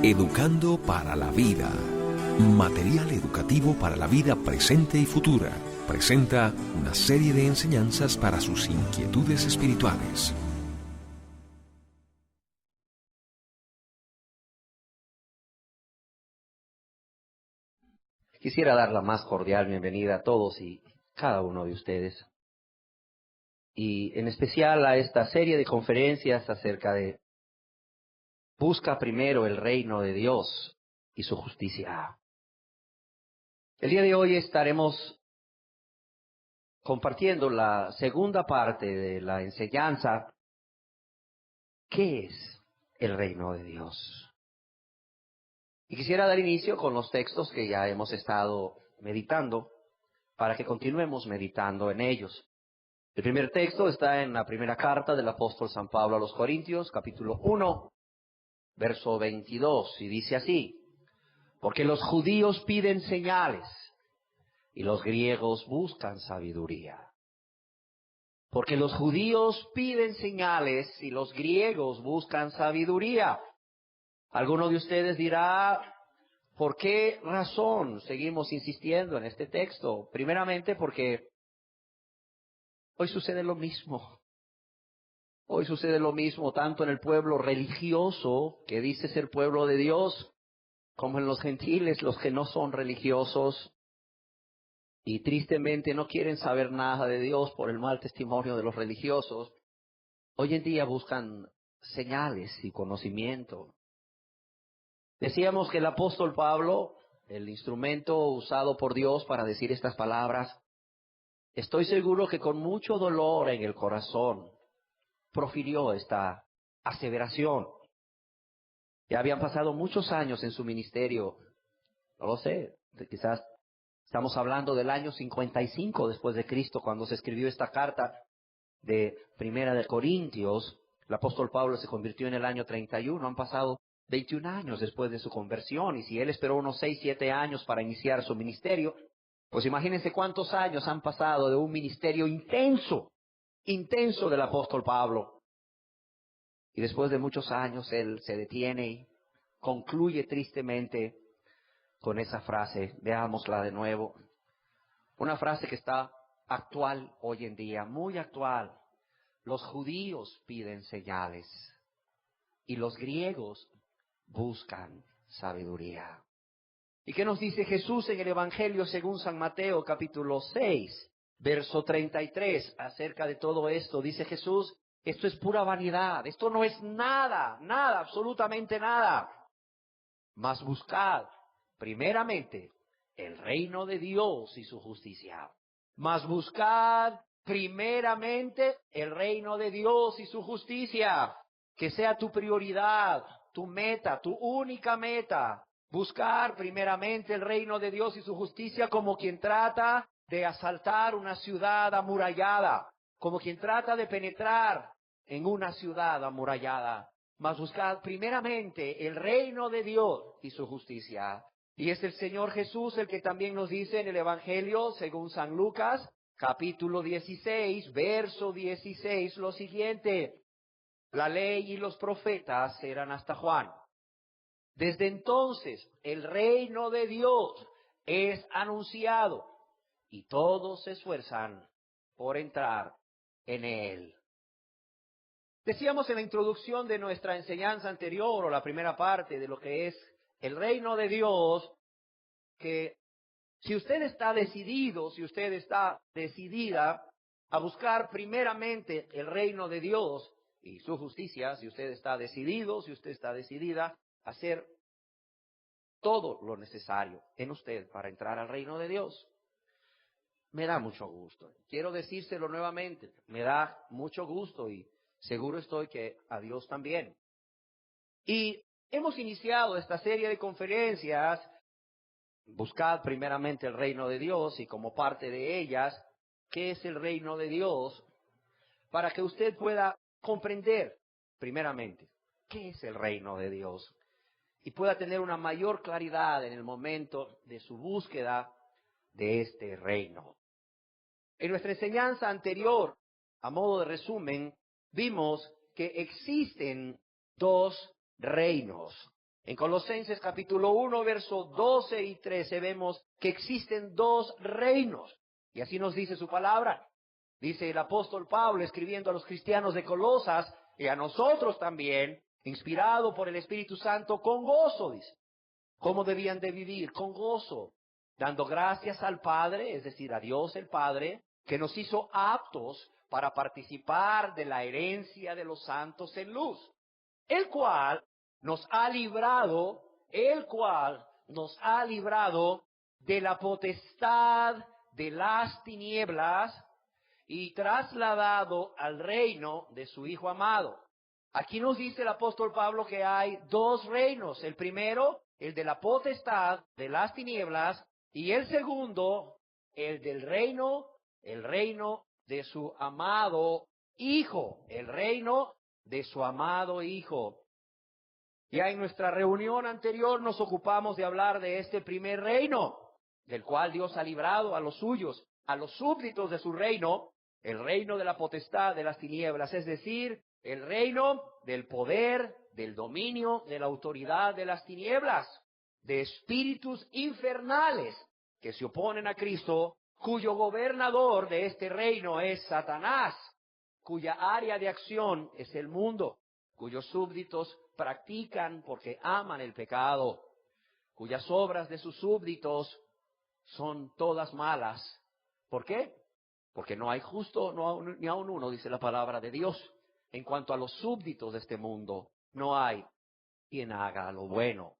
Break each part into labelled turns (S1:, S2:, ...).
S1: Educando para la vida. Material educativo para la vida presente y futura. Presenta una serie de enseñanzas para sus inquietudes espirituales.
S2: Quisiera dar la más cordial bienvenida a todos y cada uno de ustedes, y en especial a esta serie de conferencias acerca de busca primero el reino de Dios y su justicia. El día de hoy estaremos compartiendo la segunda parte de la enseñanza. ¿Qué es el reino de Dios? Y quisiera dar inicio con los textos que ya hemos estado meditando para que continuemos meditando en ellos. El primer texto está en la primera carta del apóstol San Pablo a los Corintios, capítulo 1, verso 22, y dice así: porque los judíos piden señales y los griegos buscan sabiduría. Porque los judíos piden señales y los griegos buscan sabiduría. Alguno de ustedes dirá, ¿por qué razón seguimos insistiendo en este texto? Primeramente porque hoy sucede lo mismo. Hoy sucede lo mismo tanto en el pueblo religioso, que dice ser pueblo de Dios, como en los gentiles, los que no son religiosos y tristemente no quieren saber nada de Dios por el mal testimonio de los religiosos. Hoy en día buscan señales y conocimiento. Decíamos que el apóstol Pablo, el instrumento usado por Dios para decir estas palabras, estoy seguro que con mucho dolor en el corazón profirió esta aseveración. Ya habían pasado muchos años en su ministerio, no lo sé, quizás estamos hablando del año 55 después de Cristo, cuando se escribió esta carta de Primera de Corintios. El apóstol Pablo se convirtió en el año 31, han pasado 21 años después de su conversión, y si él esperó unos 6, 7 años para iniciar su ministerio, pues imagínense cuántos años han pasado de un ministerio intenso del apóstol Pablo. Y después de muchos años él se detiene y concluye tristemente con esa frase. Veámosla de nuevo. Una frase que está actual hoy en día, muy actual. Los judíos piden señales y los griegos buscan sabiduría. ¿Y qué nos dice Jesús en el Evangelio según San Mateo, capítulo 6, verso 33, acerca de todo esto? Dice Jesús: esto es pura vanidad, esto no es nada, nada, absolutamente nada. Mas buscad primeramente el reino de Dios y su justicia. Mas buscad primeramente el reino de Dios y su justicia. Que sea tu prioridad, tu meta, tu única meta. Buscar primeramente el reino de Dios y su justicia, como quien trata de asaltar una ciudad amurallada, como quien trata de penetrar en una ciudad amurallada. Mas buscad primeramente el reino de Dios y su justicia. Y es el Señor Jesús el que también nos dice en el Evangelio, según San Lucas, capítulo 16, verso 16, lo siguiente: la ley y los profetas eran hasta Juan. Desde entonces el reino de Dios es anunciado y todos se esfuerzan por entrar en él. Decíamos en la introducción de nuestra enseñanza anterior, o la primera parte de lo que es el reino de Dios, que si usted está decidido, si usted está decidida a buscar primeramente el reino de Dios y su justicia, si usted está decidido, si usted está decidida a hacer todo lo necesario en usted para entrar al reino de Dios, me da mucho gusto. Quiero decírselo nuevamente, me da mucho gusto y seguro estoy que a Dios también. Y hemos iniciado esta serie de conferencias, buscad primeramente el reino de Dios, y como parte de ellas, ¿qué es el reino de Dios? Para que usted pueda comprender primeramente qué es el reino de Dios y pueda tener una mayor claridad en el momento de su búsqueda de este reino. En nuestra enseñanza anterior, a modo de resumen, vimos que existen dos reinos. En Colosenses capítulo 1, versos 12 y 13 vemos que existen dos reinos. Y así nos dice su palabra. Dice el apóstol Pablo escribiendo a los cristianos de Colosas y a nosotros también, inspirado por el Espíritu Santo, con gozo, dice. ¿Cómo debían de vivir? Con gozo, dando gracias al Padre, es decir, a Dios el Padre, que nos hizo aptos para participar de la herencia de los santos en luz, el cual nos ha librado de la potestad de las tinieblas y trasladado al reino de su Hijo amado. Aquí nos dice el apóstol Pablo que hay dos reinos. El primero, el de la potestad de las tinieblas, y el segundo, el del reino, el reino de su amado Hijo, el reino de su amado Hijo. Ya en nuestra reunión anterior nos ocupamos de hablar de este primer reino, del cual Dios ha librado a los suyos, a los súbditos de su reino, el reino de la potestad de las tinieblas, es decir, el reino del poder, del dominio, de la autoridad de las tinieblas, de espíritus infernales que se oponen a Cristo, cuyo gobernador de este reino es Satanás, cuya área de acción es el mundo, cuyos súbditos practican porque aman el pecado, cuyas obras de sus súbditos son todas malas. ¿Por qué? Porque no hay justo, ni aun uno, dice la palabra de Dios. En cuanto a los súbditos de este mundo, no hay quien haga lo bueno.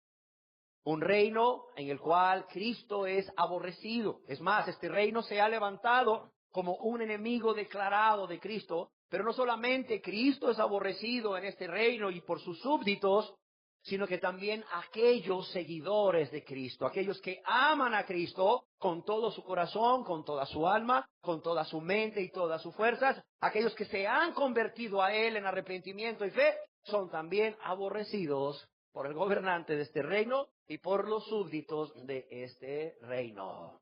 S2: Un reino en el cual Cristo es aborrecido. Es más, este reino se ha levantado como un enemigo declarado de Cristo, pero no solamente Cristo es aborrecido en este reino y por sus súbditos, sino que también aquellos seguidores de Cristo, aquellos que aman a Cristo con todo su corazón, con toda su alma, con toda su mente y todas sus fuerzas, aquellos que se han convertido a Él en arrepentimiento y fe, son también aborrecidos por el gobernante de este reino y por los súbditos de este reino.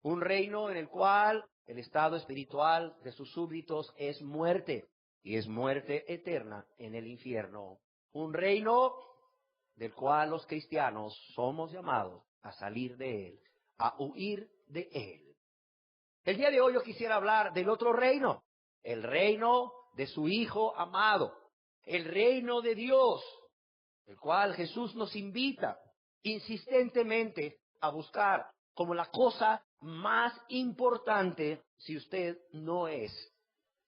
S2: Un reino en el cual el estado espiritual de sus súbditos es muerte, y es muerte eterna en el infierno. Un reino del cual los cristianos somos llamados a salir de él, a huir de él. El día de hoy yo quisiera hablar del otro reino, el reino de su Hijo amado, el reino de Dios, el cual Jesús nos invita insistentemente a buscar como la cosa más importante si usted no es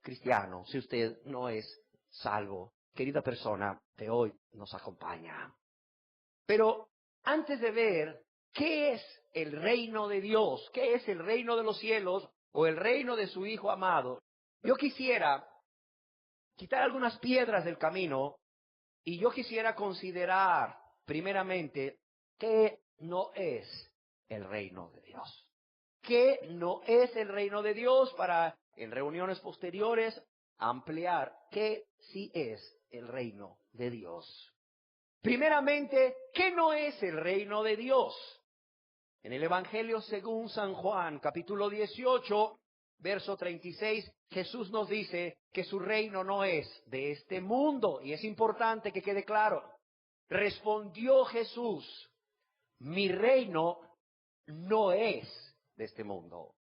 S2: cristiano, si usted no es salvo. Querida persona que hoy nos acompaña. Pero antes de ver qué es el reino de Dios, qué es el reino de los cielos o el reino de su Hijo amado, yo quisiera quitar algunas piedras del camino y yo quisiera considerar primeramente qué no es el reino de Dios. ¿Qué no es el reino de Dios para en reuniones posteriores ampliar qué sí es el reino de Dios? Primeramente, ¿qué no es el reino de Dios? En el Evangelio según San Juan, capítulo 18, verso 36, Jesús nos dice que su reino no es de este mundo, y es importante que quede claro. Respondió Jesús, mi reino no es de este mundo.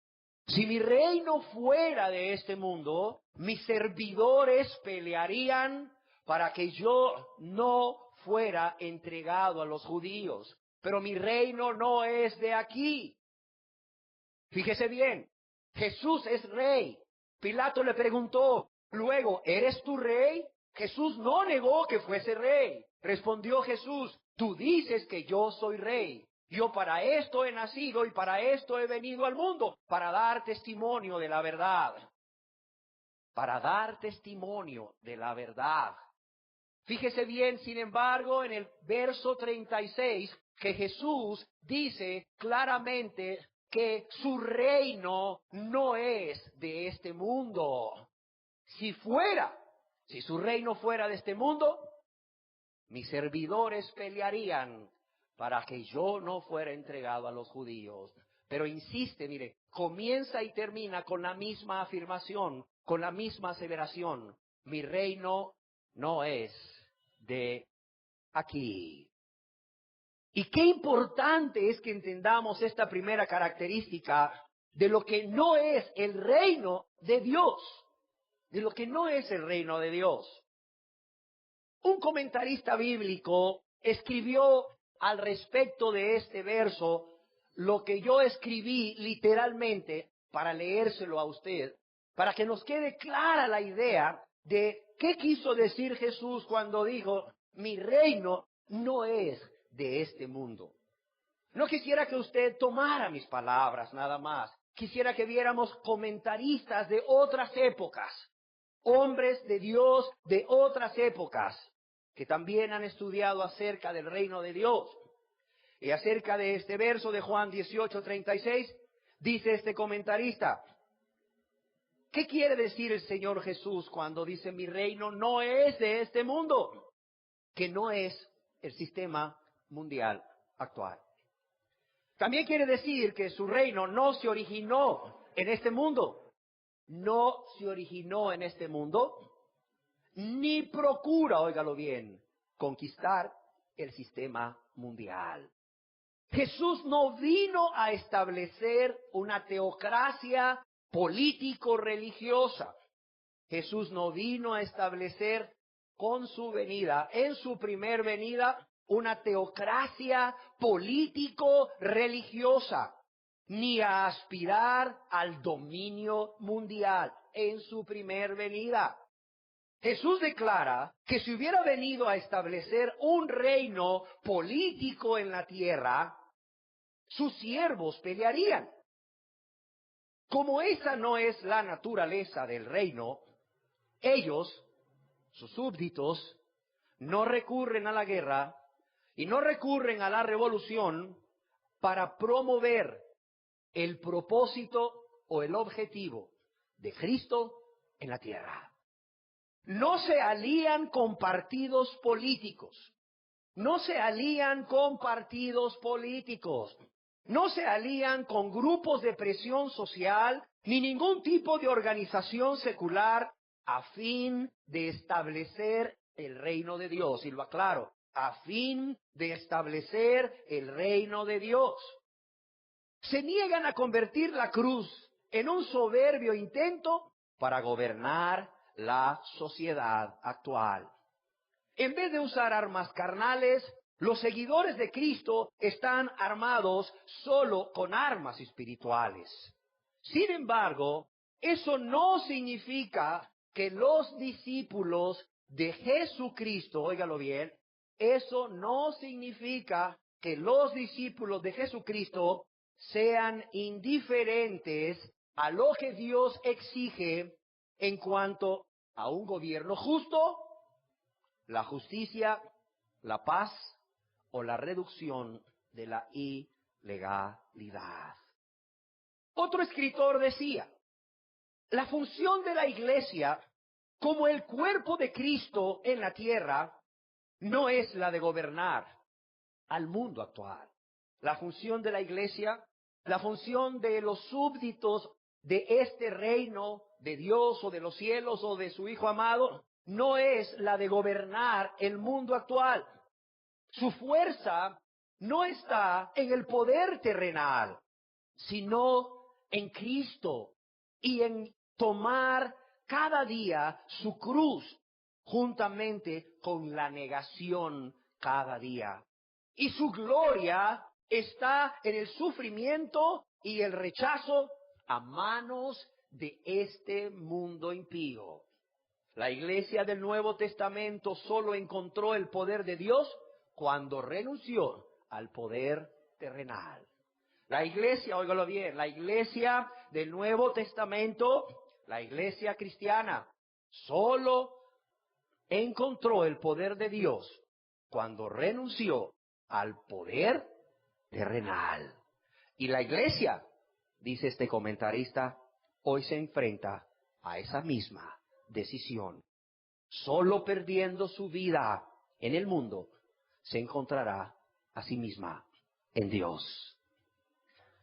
S2: Si mi reino fuera de este mundo, mis servidores pelearían para que yo no fuera entregado a los judíos. Pero mi reino no es de aquí. Fíjese bien, Jesús es rey. Pilato le preguntó, luego, ¿eres tú rey? Jesús no negó que fuese rey. Respondió Jesús, tú dices que yo soy rey. Yo para esto he nacido y para esto he venido al mundo, para dar testimonio de la verdad. Para dar testimonio de la verdad. Fíjese bien, sin embargo, en el verso 36, que Jesús dice claramente que su reino no es de este mundo. Si su reino fuera de este mundo, mis servidores pelearían para que yo no fuera entregado a los judíos. Pero insiste, mire, comienza y termina con la misma afirmación, con la misma aseveración. Mi reino no es de aquí. Y qué importante es que entendamos esta primera característica de lo que no es el reino de Dios. De lo que no es el reino de Dios. Un comentarista bíblico escribió al respecto de este verso lo que yo escribí literalmente para leérselo a usted, para que nos quede clara la idea de qué quiso decir Jesús cuando dijo, mi reino no es de este mundo. No quisiera que usted tomara mis palabras nada más. Quisiera que viéramos comentaristas de otras épocas, hombres de Dios de otras épocas, que también han estudiado acerca del reino de Dios. Y acerca de este verso de Juan 18:36, dice este comentarista, ¿qué quiere decir el Señor Jesús cuando dice mi reino no es de este mundo? Que no es el sistema mundial actual. También quiere decir que su reino no se originó en este mundo. No se originó en este mundo, ni procura, óigalo bien, conquistar el sistema mundial. Jesús no vino a establecer una teocracia político-religiosa. Jesús no vino a establecer con su venida, en su primer venida, una teocracia político-religiosa, ni a aspirar al dominio mundial en su primer venida. Jesús declara que si hubiera venido a establecer un reino político en la tierra, sus siervos pelearían. Como esa no es la naturaleza del reino, ellos, sus súbditos, no recurren a la guerra y no recurren a la revolución para promover el propósito o el objetivo de Cristo en la tierra. No se alían con partidos políticos. No se alían con partidos políticos. No se alían con grupos de presión social ni ningún tipo de organización secular a fin de establecer el reino de Dios. Y lo aclaro, a fin de establecer el reino de Dios. Se niegan a convertir la cruz en un soberbio intento para gobernar la sociedad actual. En vez de usar armas carnales, los seguidores de Cristo están armados solo con armas espirituales. Sin embargo, eso no significa que los discípulos de Jesucristo, óigalo bien, eso no significa que los discípulos de Jesucristo sean indiferentes a lo que Dios exige en cuanto a un gobierno justo, la justicia, la paz o la reducción de la ilegalidad. Otro escritor decía, la función de la iglesia como el cuerpo de Cristo en la tierra no es la de gobernar al mundo actual. La función de la iglesia, la función de los súbditos de este reino de Dios o de los cielos o de su Hijo amado, no es la de gobernar el mundo actual. Su fuerza no está en el poder terrenal, sino en Cristo y en tomar cada día su cruz juntamente con la negación cada día. Y su gloria está en el sufrimiento y el rechazo a manos de este mundo impío. La iglesia del Nuevo Testamento solo encontró el poder de Dios cuando renunció al poder terrenal. La iglesia, óigalo bien, la iglesia del Nuevo Testamento, la iglesia cristiana, solo encontró el poder de Dios cuando renunció al poder terrenal. Y la iglesia, dice este comentarista, hoy se enfrenta a esa misma decisión. Solo perdiendo su vida en el mundo se encontrará a sí misma en Dios.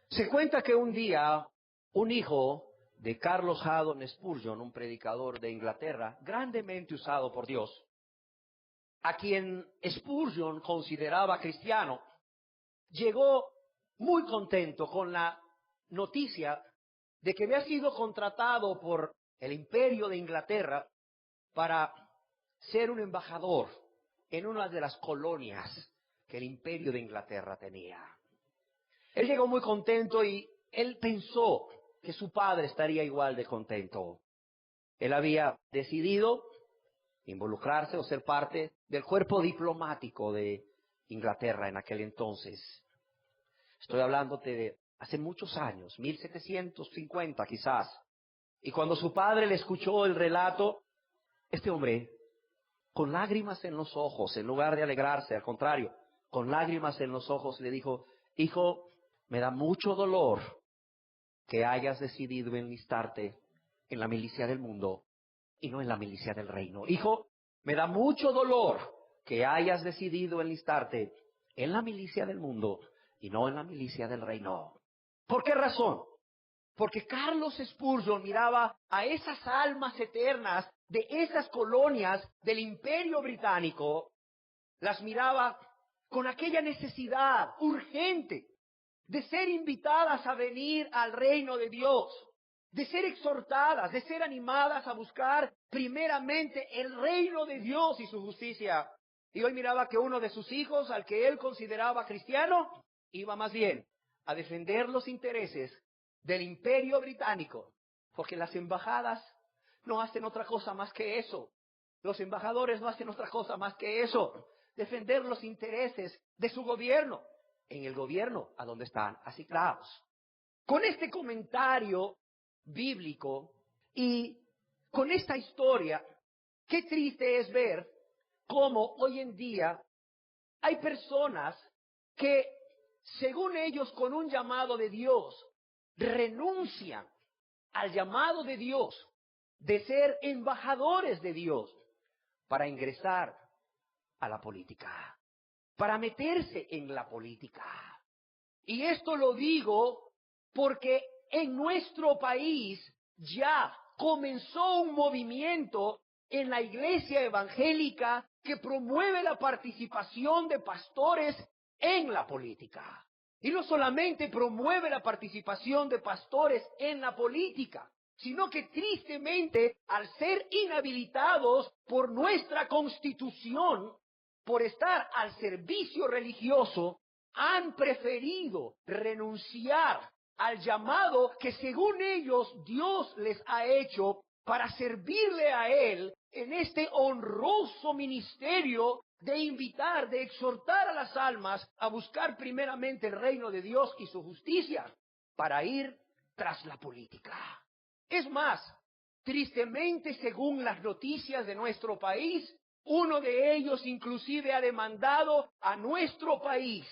S2: Se cuenta que un día un hijo de Carlos Haddon Spurgeon, un predicador de Inglaterra, grandemente usado por Dios, a quien Spurgeon consideraba cristiano, llegó muy contento con la noticia de que había sido contratado por el Imperio de Inglaterra para ser un embajador en una de las colonias que el Imperio de Inglaterra tenía. Él llegó muy contento y él pensó que su padre estaría igual de contento. Él había decidido involucrarse o ser parte del cuerpo diplomático de Inglaterra en aquel entonces. Estoy hablándote de hace muchos años, 1750 quizás. Y cuando su padre le escuchó el relato, este hombre, con lágrimas en los ojos, en lugar de alegrarse, al contrario, con lágrimas en los ojos, le dijo: hijo, me da mucho dolor que hayas decidido enlistarte en la milicia del mundo y no en la milicia del reino. Hijo, me da mucho dolor que hayas decidido enlistarte en la milicia del mundo y no en la milicia del reino. ¿Por qué razón? Porque Carlos Spurgeon miraba a esas almas eternas de esas colonias del Imperio Británico, las miraba con aquella necesidad urgente de ser invitadas a venir al reino de Dios, de ser exhortadas, de ser animadas a buscar primeramente el reino de Dios y su justicia. Y hoy miraba que uno de sus hijos, al que él consideraba cristiano, iba más bien a defender los intereses del Imperio Británico, porque las embajadas no hacen otra cosa más que eso. Los embajadores no hacen otra cosa más que eso, defender los intereses de su gobierno, en el gobierno a donde están asignados. Con este comentario bíblico y con esta historia, qué triste es ver cómo hoy en día hay personas que, según ellos, con un llamado de Dios, renuncian al llamado de Dios de ser embajadores de Dios para ingresar a la política, para meterse en la política. Y esto lo digo porque en nuestro país ya comenzó un movimiento en la iglesia evangélica que promueve la participación de pastores en la política. Y no solamente promueve la participación de pastores en la política, sino que tristemente, al ser inhabilitados por nuestra Constitución, por estar al servicio religioso, han preferido renunciar al llamado que según ellos Dios les ha hecho para servirle a Él en este honroso ministerio de invitar, de exhortar a las almas a buscar primeramente el reino de Dios y su justicia para ir tras la política. Es más, tristemente, según las noticias de nuestro país, uno de ellos inclusive ha demandado a nuestro país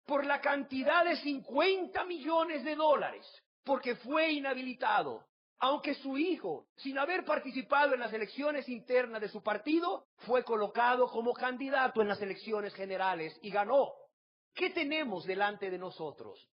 S2: por la cantidad de $50 millones, porque fue inhabilitado, aunque su hijo, sin haber participado en las elecciones internas de su partido, fue colocado como candidato en las elecciones generales y ganó. ¿Qué tenemos delante de nosotros?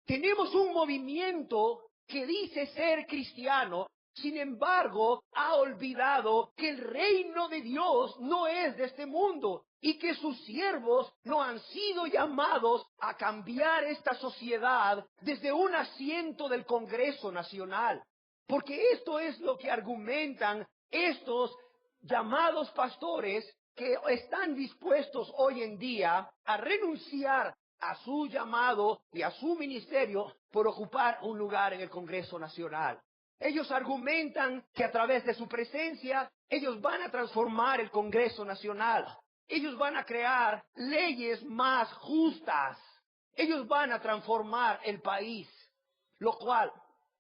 S2: Tenemos un movimiento que dice ser cristiano, sin embargo, ha olvidado que el reino de Dios no es de este mundo y que sus siervos no han sido llamados a cambiar esta sociedad desde un asiento del Congreso Nacional. Porque esto es lo que argumentan estos llamados pastores que están dispuestos hoy en día a renunciar a su llamado y a su ministerio por ocupar un lugar en el Congreso Nacional. Ellos argumentan que a través de su presencia, ellos van a transformar el Congreso Nacional. Ellos van a crear leyes más justas. Ellos van a transformar el país. Lo cual,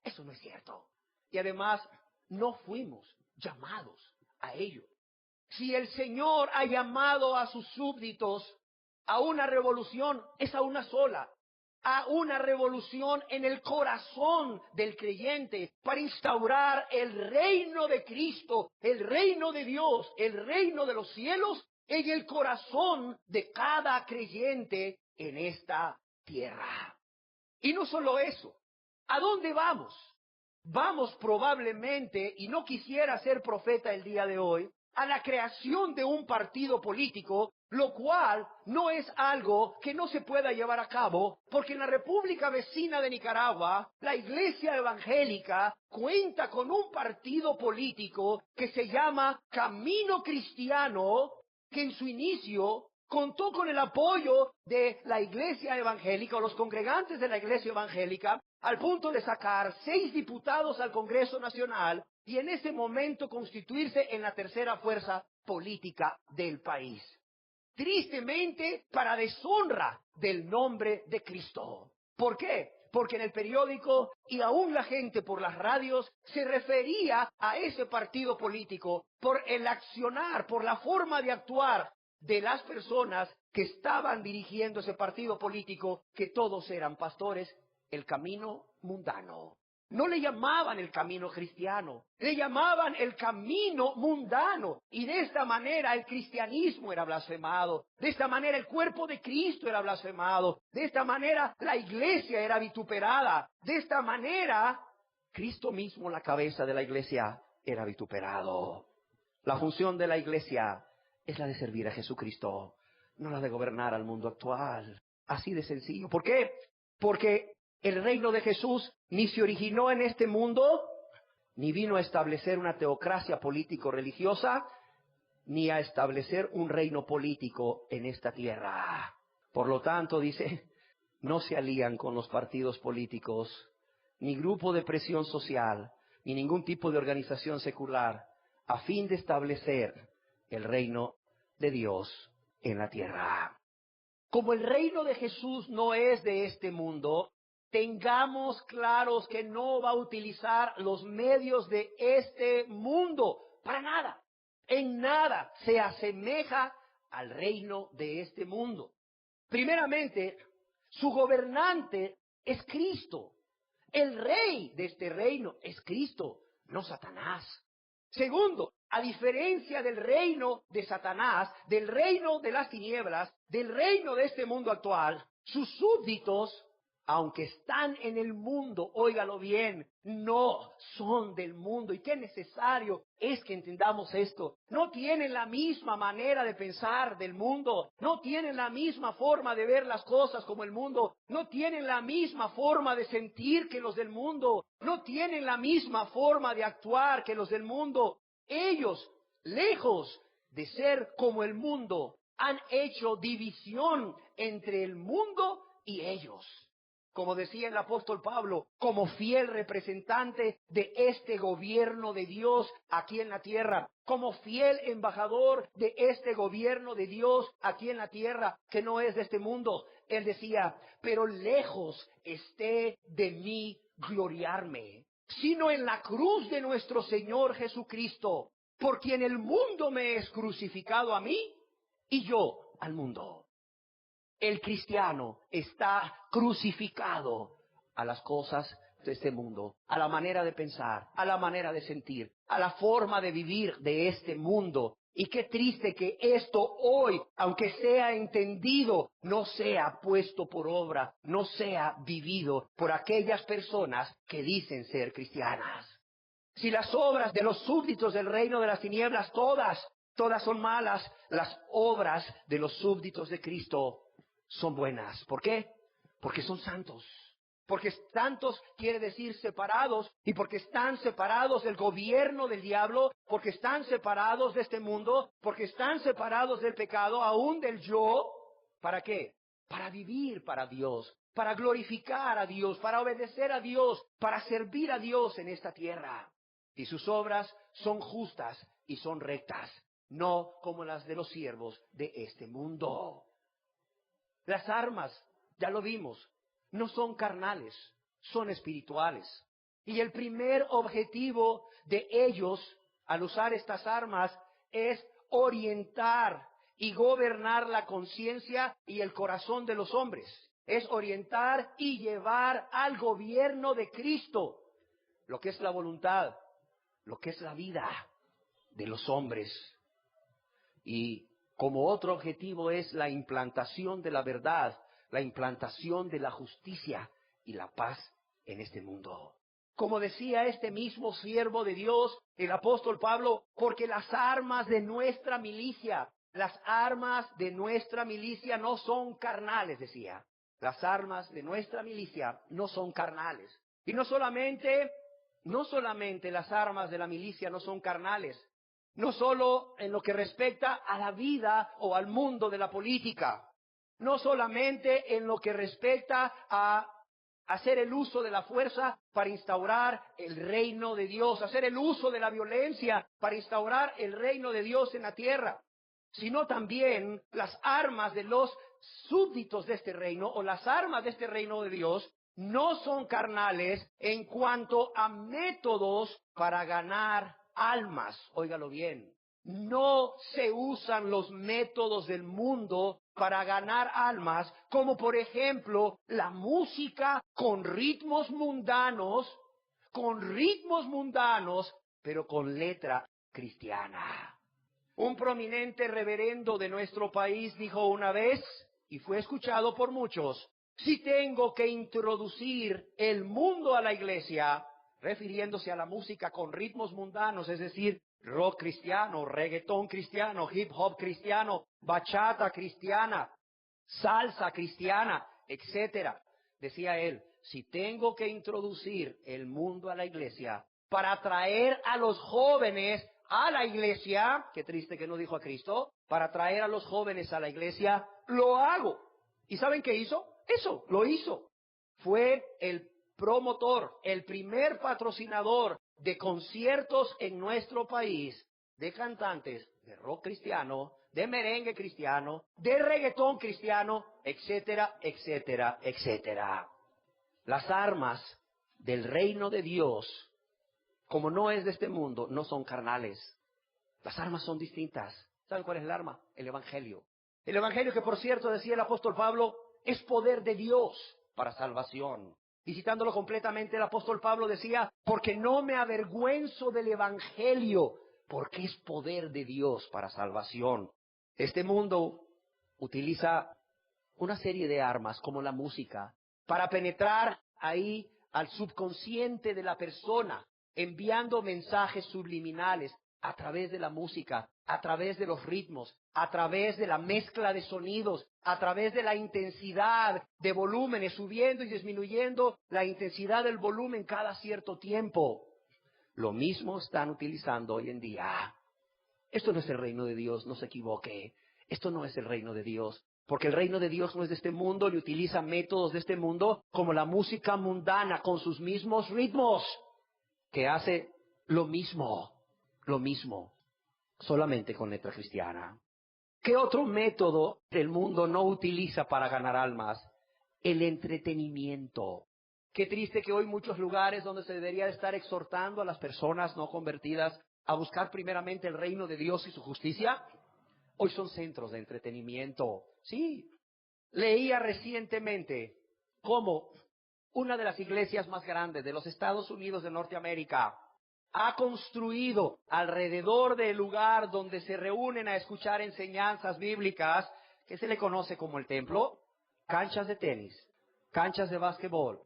S2: eso no es cierto. Y además, no fuimos llamados a ello. Si el Señor ha llamado a sus súbditos a una revolución, es a una sola. A una revolución en el corazón del creyente para instaurar el reino de Cristo, el reino de Dios, el reino de los cielos en el corazón de cada creyente en esta tierra. Y no solo eso, ¿a dónde vamos? Vamos probablemente, y no quisiera ser profeta el día de hoy, a la creación de un partido político lo cual no es algo que no se pueda llevar a cabo, porque en la República vecina de Nicaragua, la Iglesia Evangélica cuenta con un partido político que se llama Camino Cristiano, que en su inicio contó con el apoyo de la Iglesia Evangélica o los congregantes de la Iglesia Evangélica, al punto de sacar 6 diputados al Congreso Nacional y en ese momento constituirse en la tercera fuerza política del país. Tristemente, para deshonra del nombre de Cristo. ¿Por qué? Porque en el periódico y aún la gente por las radios se refería a ese partido político por el accionar, por la forma de actuar de las personas que estaban dirigiendo ese partido político, que todos eran pastores, el camino mundano. No le llamaban el camino cristiano, le llamaban el camino mundano. Y de esta manera el cristianismo era blasfemado, de esta manera el cuerpo de Cristo era blasfemado, de esta manera la iglesia era vituperada, de esta manera Cristo mismo, la cabeza de la iglesia, era vituperado. La función de la iglesia es la de servir a Jesucristo, no la de gobernar al mundo actual. Así de sencillo. ¿Por qué? Porque el reino de Jesús ni se originó en este mundo, ni vino a establecer una teocracia político-religiosa, ni a establecer un reino político en esta tierra. Por lo tanto, dice, no se alían con los partidos políticos, ni grupo de presión social, ni ningún tipo de organización secular, a fin de establecer el reino de Dios en la tierra. Como el reino de Jesús no es de este mundo, tengamos claros que no va a utilizar los medios de este mundo para nada. En nada se asemeja al reino de este mundo. Primeramente, su gobernante es Cristo. El rey de este reino es Cristo, no Satanás. Segundo, a diferencia del reino de Satanás, del reino de las tinieblas, del reino de este mundo actual, sus súbditos, aunque están en el mundo, óigalo bien, no son del mundo. Y qué necesario es que entendamos esto. No tienen la misma manera de pensar del mundo. No tienen la misma forma de ver las cosas como el mundo. No tienen la misma forma de sentir que los del mundo. No tienen la misma forma de actuar que los del mundo. Ellos, lejos de ser como el mundo, han hecho división entre el mundo y ellos. Como decía el apóstol Pablo, como fiel representante de este gobierno de Dios aquí en la tierra, como fiel embajador de este gobierno de Dios aquí en la tierra, que no es de este mundo, él decía, pero lejos esté de mí gloriarme, sino en la cruz de nuestro Señor Jesucristo, por quien el mundo me es crucificado a mí y yo al mundo. El cristiano está crucificado a las cosas de este mundo, a la manera de pensar, a la manera de sentir, a la forma de vivir de este mundo. Y qué triste que esto hoy, aunque sea entendido, no sea puesto por obra, no sea vivido por aquellas personas que dicen ser cristianas. Si las obras de los súbditos del reino de las tinieblas, todas son malas, las obras de los súbditos de Cristo son buenas. ¿Por qué? Porque son santos. Porque santos quiere decir separados, y porque están separados del gobierno del diablo, porque están separados de este mundo, porque están separados del pecado, aún del yo. ¿Para qué? Para vivir para Dios, para glorificar a Dios, para obedecer a Dios, para servir a Dios en esta tierra. Y sus obras son justas y son rectas, no como las de los siervos de este mundo. Las armas, ya lo vimos, no son carnales, son espirituales. Y el primer objetivo de ellos, al usar estas armas, es orientar y gobernar la conciencia y el corazón de los hombres. Es orientar y llevar al gobierno de Cristo lo que es la voluntad, lo que es la vida de los hombres. Y como otro objetivo es la implantación de la verdad, la implantación de la justicia y la paz en este mundo. Como decía este mismo siervo de Dios, el apóstol Pablo, porque las armas de nuestra milicia las armas de nuestra milicia no son carnales, decía. Las armas de nuestra milicia no son carnales. Y no solamente las armas de la milicia no son carnales, no solo en lo que respecta a la vida o al mundo de la política, no solamente en lo que respecta a hacer el uso de la fuerza para instaurar el reino de Dios, hacer el uso de la violencia para instaurar el reino de Dios en la tierra, sino también las armas de los súbditos de este reino o las armas de este reino de Dios no son carnales en cuanto a métodos para ganar almas. Óigalo bien, no se usan los métodos del mundo para ganar almas, como por ejemplo la música con ritmos mundanos, pero con letra cristiana. Un prominente reverendo de nuestro país dijo una vez, y fue escuchado por muchos, si tengo que introducir el mundo a la iglesia, refiriéndose a la música con ritmos mundanos, es decir, rock cristiano, reggaetón cristiano, hip hop cristiano, bachata cristiana, salsa cristiana, etcétera. Decía él, si tengo que introducir el mundo a la iglesia para atraer a los jóvenes a la iglesia, qué triste que no dijo a Cristo, para traer a los jóvenes a la iglesia, lo hago. ¿Y saben qué hizo? Eso, lo hizo. Fue el promotor, el primer patrocinador de conciertos en nuestro país, de cantantes de rock cristiano, de merengue cristiano, de reggaetón cristiano, etcétera, etcétera, etcétera. Las armas del reino de Dios, como no es de este mundo, no son carnales. Las armas son distintas. ¿Saben cuál es el arma? El Evangelio. El Evangelio que, por cierto, decía el apóstol Pablo, es poder de Dios para salvación. Y citándolo completamente, el apóstol Pablo decía, porque no me avergüenzo del Evangelio, porque es poder de Dios para salvación. Este mundo utiliza una serie de armas, como la música, para penetrar ahí al subconsciente de la persona, enviando mensajes subliminales a través de la música, a través de los ritmos, a través de la mezcla de sonidos, a través de la intensidad de volúmenes, subiendo y disminuyendo la intensidad del volumen cada cierto tiempo. Lo mismo están utilizando hoy en día. Esto no es el reino de Dios, no se equivoque. Esto no es el reino de Dios, porque el reino de Dios no es de este mundo, ni utiliza métodos de este mundo como la música mundana con sus mismos ritmos, que hace lo mismo, solamente con letra cristiana. ¿Qué otro método el mundo no utiliza para ganar almas? El entretenimiento. Qué triste que hoy muchos lugares donde se debería estar exhortando a las personas no convertidas a buscar primeramente el reino de Dios y su justicia, hoy son centros de entretenimiento. Sí, leía recientemente cómo una de las iglesias más grandes de los Estados Unidos de Norteamérica ha construido alrededor del lugar donde se reúnen a escuchar enseñanzas bíblicas, que se le conoce como el templo, canchas de tenis, canchas de básquetbol,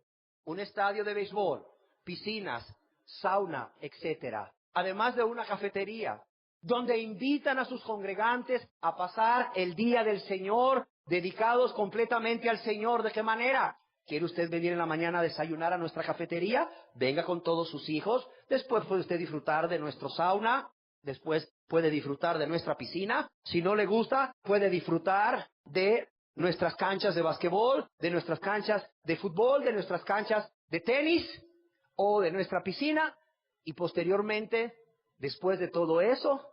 S2: un estadio de béisbol, piscinas, sauna, etcétera, además de una cafetería, donde invitan a sus congregantes a pasar el día del Señor, dedicados completamente al Señor. ¿De qué manera? ¿Quiere usted venir en la mañana a desayunar a nuestra cafetería? Venga con todos sus hijos. Después puede usted disfrutar de nuestro sauna. Después puede disfrutar de nuestra piscina. Si no le gusta, puede disfrutar de nuestras canchas de basquetbol, de nuestras canchas de fútbol, de nuestras canchas de tenis o de nuestra piscina. Y posteriormente, después de todo eso,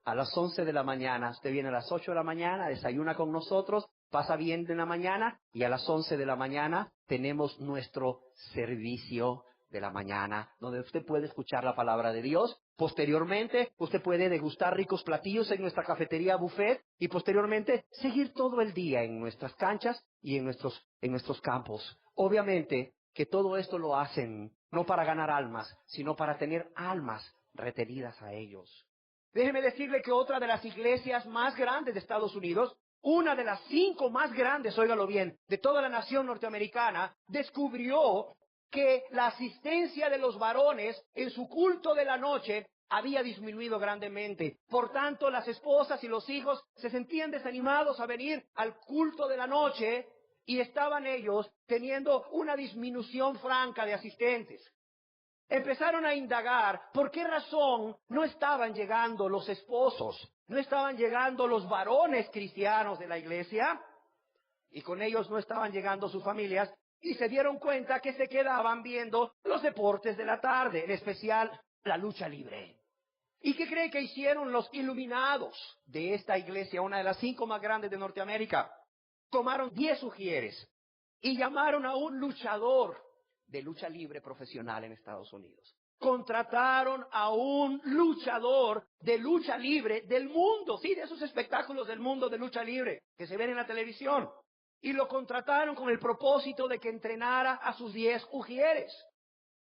S2: a las 11 de la mañana, usted viene a las 8 de la mañana, desayuna con nosotros, pasa bien de la mañana y a las 11 de la mañana tenemos nuestro servicio de la mañana, donde usted puede escuchar la palabra de Dios. Posteriormente, usted puede degustar ricos platillos en nuestra cafetería buffet y posteriormente seguir todo el día en nuestras canchas y en nuestros campos. Obviamente que todo esto lo hacen no para ganar almas, sino para tener almas retenidas a ellos. Déjeme decirle que otra de las iglesias más grandes de Estados Unidos, una de las 5 más grandes, óigalo bien, de toda la nación norteamericana, descubrió que la asistencia de los varones en su culto de la noche
S3: había disminuido grandemente. Por tanto, las esposas y los hijos se sentían desanimados a venir al culto de la noche y estaban ellos teniendo una disminución franca de asistentes. Empezaron a indagar por qué razón no estaban llegando los esposos, no estaban llegando los varones cristianos de la iglesia y con ellos no estaban llegando sus familias, y se dieron cuenta que se quedaban viendo los deportes de la tarde, en especial la lucha libre. ¿Y qué cree que hicieron los iluminados de esta iglesia, una de las 5 más grandes de Norteamérica? Tomaron 10 ujieres y llamaron a un luchador de lucha libre profesional en Estados Unidos. Contrataron a un luchador de lucha libre del mundo, sí, de esos espectáculos del mundo de lucha libre que se ven en la televisión. Y lo contrataron con el propósito de que entrenara a sus 10 ujieres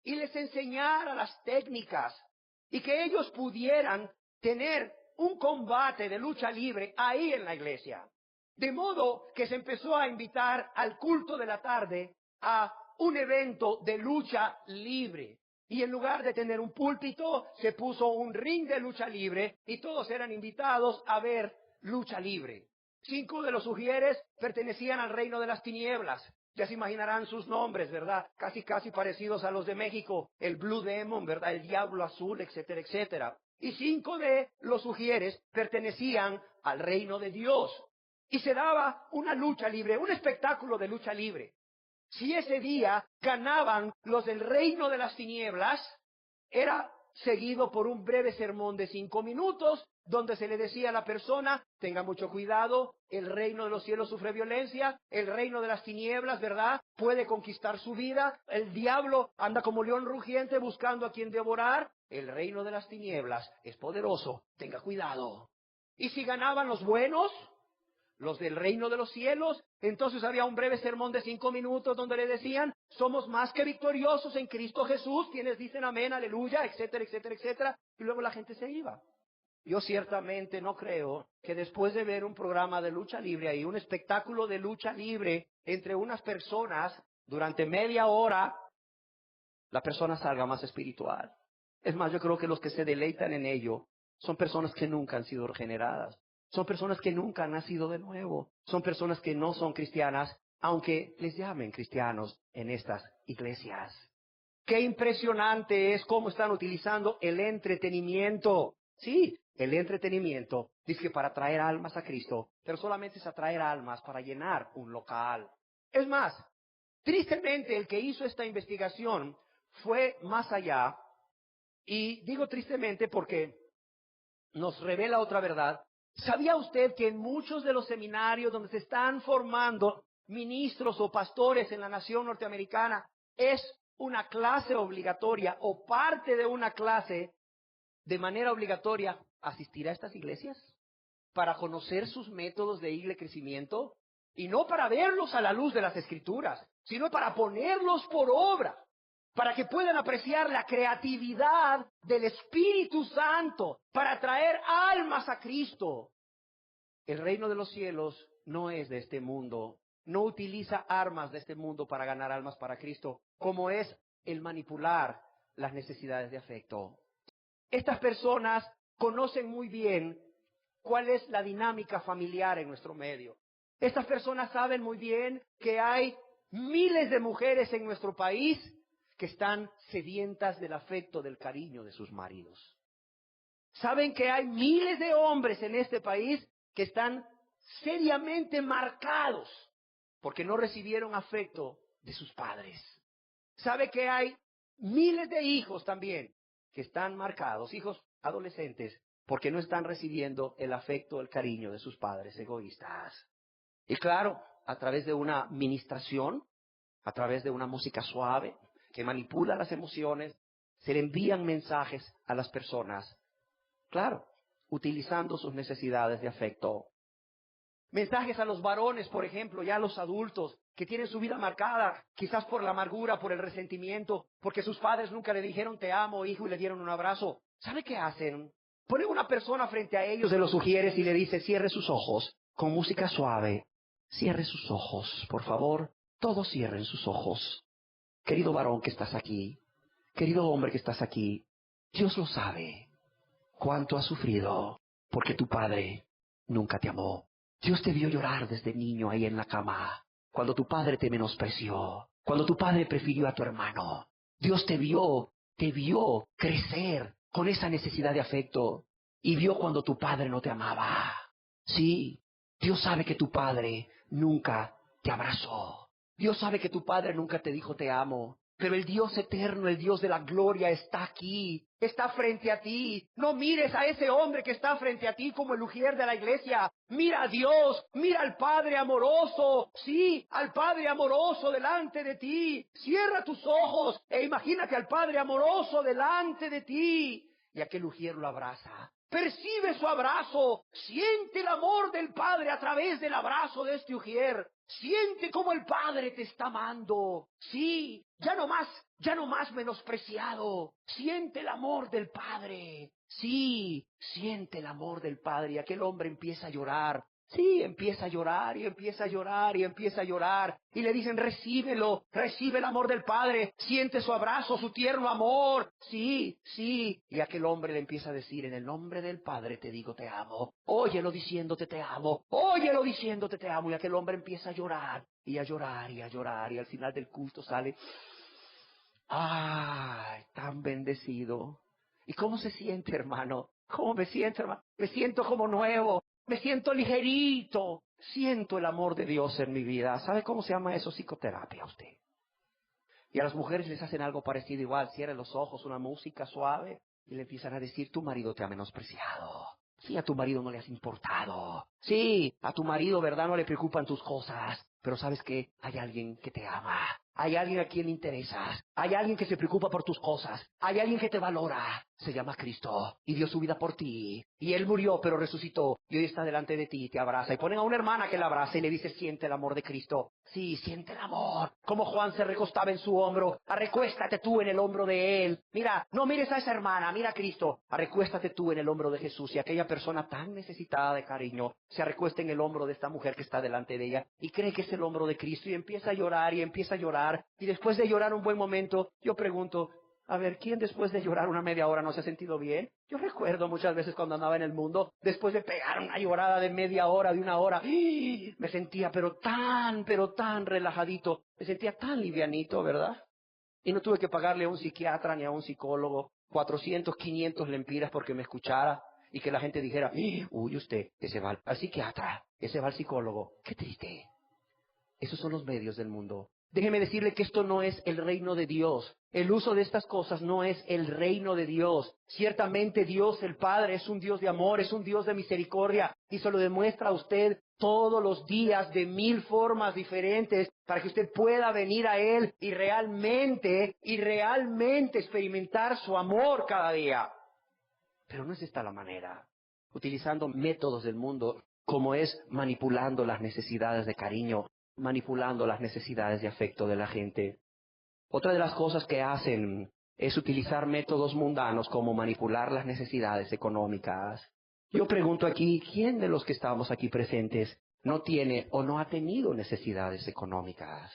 S3: y les enseñara las técnicas y que ellos pudieran tener un combate de lucha libre ahí en la iglesia. De modo que se empezó a invitar al culto de la tarde a un evento de lucha libre. Y en lugar de tener un púlpito, se puso un ring de lucha libre y todos eran invitados a ver lucha libre. 5 de los ujieres pertenecían al reino de las tinieblas. Ya se imaginarán sus nombres, ¿verdad? Casi parecidos a los de México. El Blue Demon, ¿verdad? El Diablo Azul, etcétera, etcétera. Y 5 de los ujieres pertenecían al reino de Dios. Y se daba una lucha libre, un espectáculo de lucha libre. Si ese día ganaban los del reino de las tinieblas, era seguido por un breve sermón de 5 minutos, donde se le decía a la persona, tenga mucho cuidado, el reino de los cielos sufre violencia, el reino de las tinieblas, ¿verdad?, puede conquistar su vida, el diablo anda como león rugiente buscando a quien devorar, el reino de las tinieblas es poderoso, tenga cuidado. Y si ganaban los buenos, los del reino de los cielos, entonces había un breve sermón de 5 minutos donde le decían, somos más que victoriosos en Cristo Jesús, quienes dicen amén, aleluya, etcétera, etcétera, etcétera, y luego la gente se iba. Yo ciertamente no creo que después de ver un programa de lucha libre ahí, un espectáculo de lucha libre entre unas personas durante media hora, la persona salga más espiritual. Es más, yo creo que los que se deleitan en ello son personas que nunca han sido regeneradas. Son personas que nunca han nacido de nuevo. Son personas que no son cristianas, aunque les llamen cristianos en estas iglesias. Qué impresionante es cómo están utilizando el entretenimiento. Sí, el entretenimiento dice que para atraer almas a Cristo, pero solamente es atraer almas para llenar un local. Es más, tristemente el que hizo esta investigación fue más allá, y digo tristemente porque nos revela otra verdad. ¿Sabía usted que en muchos de los seminarios donde se están formando ministros o pastores en la nación norteamericana es una clase obligatoria o parte de una clase de manera obligatoria asistir a estas iglesias para conocer sus métodos de crecimiento y no para verlos a la luz de las Escrituras, sino para ponerlos por obra, para que puedan apreciar la creatividad del Espíritu Santo para traer almas a Cristo? El reino de los cielos no es de este mundo, no utiliza armas de este mundo para ganar almas para Cristo, como es el manipular las necesidades de afecto. Estas personas conocen muy bien cuál es la dinámica familiar en nuestro medio. Estas personas saben muy bien que hay miles de mujeres en nuestro país que están sedientas del afecto, del cariño de sus maridos. Saben que hay miles de hombres en este país que están seriamente marcados porque no recibieron afecto de sus padres. Sabe que hay miles de hijos también que están marcados, hijos adolescentes, porque no están recibiendo el afecto, el cariño de sus padres egoístas. Y claro, a través de una ministración, a través de una música suave que manipula las emociones, se le envían mensajes a las personas, claro, utilizando sus necesidades de afecto. Mensajes a los varones, por ejemplo, ya a los adultos, que tienen su vida marcada, quizás por la amargura, por el resentimiento, porque sus padres nunca le dijeron te amo, hijo, y le dieron un abrazo. ¿Sabe qué hacen? Ponen una persona frente a ellos de los sugieres y le dice, cierre sus ojos, con música suave. Cierre sus ojos, por favor. Todos cierren sus ojos. Querido varón que estás aquí, querido hombre que estás aquí, Dios lo sabe. cuánto has sufrido porque tu padre nunca te amó. Dios te vio llorar desde niño ahí en la cama, cuando tu padre te menospreció, cuando tu padre prefirió a tu hermano. Dios te vio crecer con esa necesidad de afecto y vio cuando tu padre no te amaba. Sí, Dios sabe que tu padre nunca te abrazó. Dios sabe que tu padre nunca te dijo te amo. Pero el Dios eterno, el Dios de la gloria está aquí, está frente a ti. No mires a ese hombre que está frente a ti como el ujier de la iglesia. Mira a Dios, mira al Padre amoroso, sí, al Padre amoroso delante de ti. Cierra tus ojos e imagínate al Padre amoroso delante de ti. Y aquel ujier lo abraza. Percibe su abrazo, siente el amor del Padre a través del abrazo de este ujier. Siente cómo el Padre te está amando. Sí, ya no más menospreciado. Siente el amor del Padre. Sí, siente el amor del Padre. Y aquel hombre empieza a llorar. Sí, empieza a llorar y empieza a llorar y empieza a llorar. Y le dicen, recíbelo, recibe el amor del Padre. Siente su abrazo, su tierno amor. Sí, sí. Y aquel hombre le empieza a decir, en el nombre del Padre te digo te amo. Óyelo diciéndote te amo. Óyelo diciéndote te amo. Y aquel hombre empieza a llorar y a llorar y a llorar. Y al final del culto sale, ¡ay, tan bendecido! ¿Y cómo se siente, hermano? ¿Cómo me siento, hermano? Me siento como nuevo. Me siento ligerito. Siento el amor de Dios en mi vida. ¿Sabe cómo se llama eso? Psicoterapia, usted. Y a las mujeres les hacen algo parecido igual. Cierren los ojos, una música suave. Y le empiezan a decir, tu marido te ha menospreciado. Sí, a tu marido no le has importado. Sí, a tu marido, ¿verdad? No le preocupan tus cosas. Pero ¿sabes qué? Hay alguien que te ama. Hay alguien a quien le interesas. Hay alguien que se preocupa por tus cosas. Hay alguien que te valora. Se llama Cristo y dio su vida por ti. Y Él murió, pero resucitó. Y hoy está delante de ti y te abraza. Y ponen a una hermana que la abraza y le dice, siente el amor de Cristo. Sí, siente el amor. Como Juan se recostaba en su hombro. Arrecuéstate tú en el hombro de Él. Mira, no mires a esa hermana, mira a Cristo. Arrecuéstate tú en el hombro de Jesús. Y aquella persona tan necesitada de cariño se arrecuesta en el hombro de esta mujer que está delante de ella y cree que es el hombro de Cristo y empieza a llorar y empieza a llorar. Y después de llorar un buen momento, yo pregunto, a ver, ¿quién después de llorar una media hora no se ha sentido bien? Yo recuerdo muchas veces cuando andaba en el mundo, después de pegar una llorada de media hora, de una hora, me sentía pero tan relajadito, me sentía tan livianito, ¿verdad? Y no tuve que pagarle a un psiquiatra ni a un psicólogo 400, 500 lempiras porque me escuchara y que la gente dijera, uy, usted, que se va al psiquiatra, que se va al psicólogo. Qué triste. Esos son los medios del mundo. Déjeme decirle que esto no es el reino de Dios. El uso de estas cosas no es el reino de Dios. Ciertamente Dios el Padre es un Dios de amor, es un Dios de misericordia y se lo demuestra a usted todos los días de 1000 formas diferentes para que usted pueda venir a Él y realmente experimentar su amor cada día. Pero no es esta la manera. Utilizando métodos del mundo como es manipulando las necesidades de cariño, manipulando las necesidades de afecto de la gente. Otra de las cosas que hacen es utilizar métodos mundanos como manipular las necesidades económicas. Yo pregunto aquí, ¿quién de los que estamos aquí presentes no tiene o no ha tenido necesidades económicas?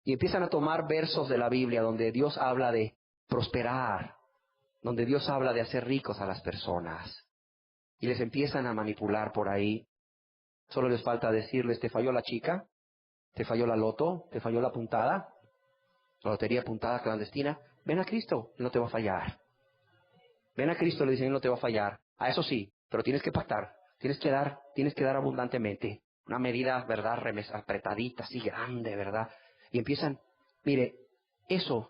S3: Y empiezan a tomar versos de la Biblia donde Dios habla de prosperar, donde Dios habla de hacer ricos a las personas. Y les empiezan a manipular por ahí. Solo les falta decirles, ¿te falló la chica? ¿Te falló la loto? ¿Te falló la puntada? La lotería puntada clandestina. Ven a Cristo, Él no te va a fallar. Ven a Cristo, le dicen, Él no te va a fallar. A eso sí, pero tienes que pactar. Tienes que dar abundantemente. Una medida, ¿verdad? Apretadita, así grande, ¿verdad? Y empiezan, mire, eso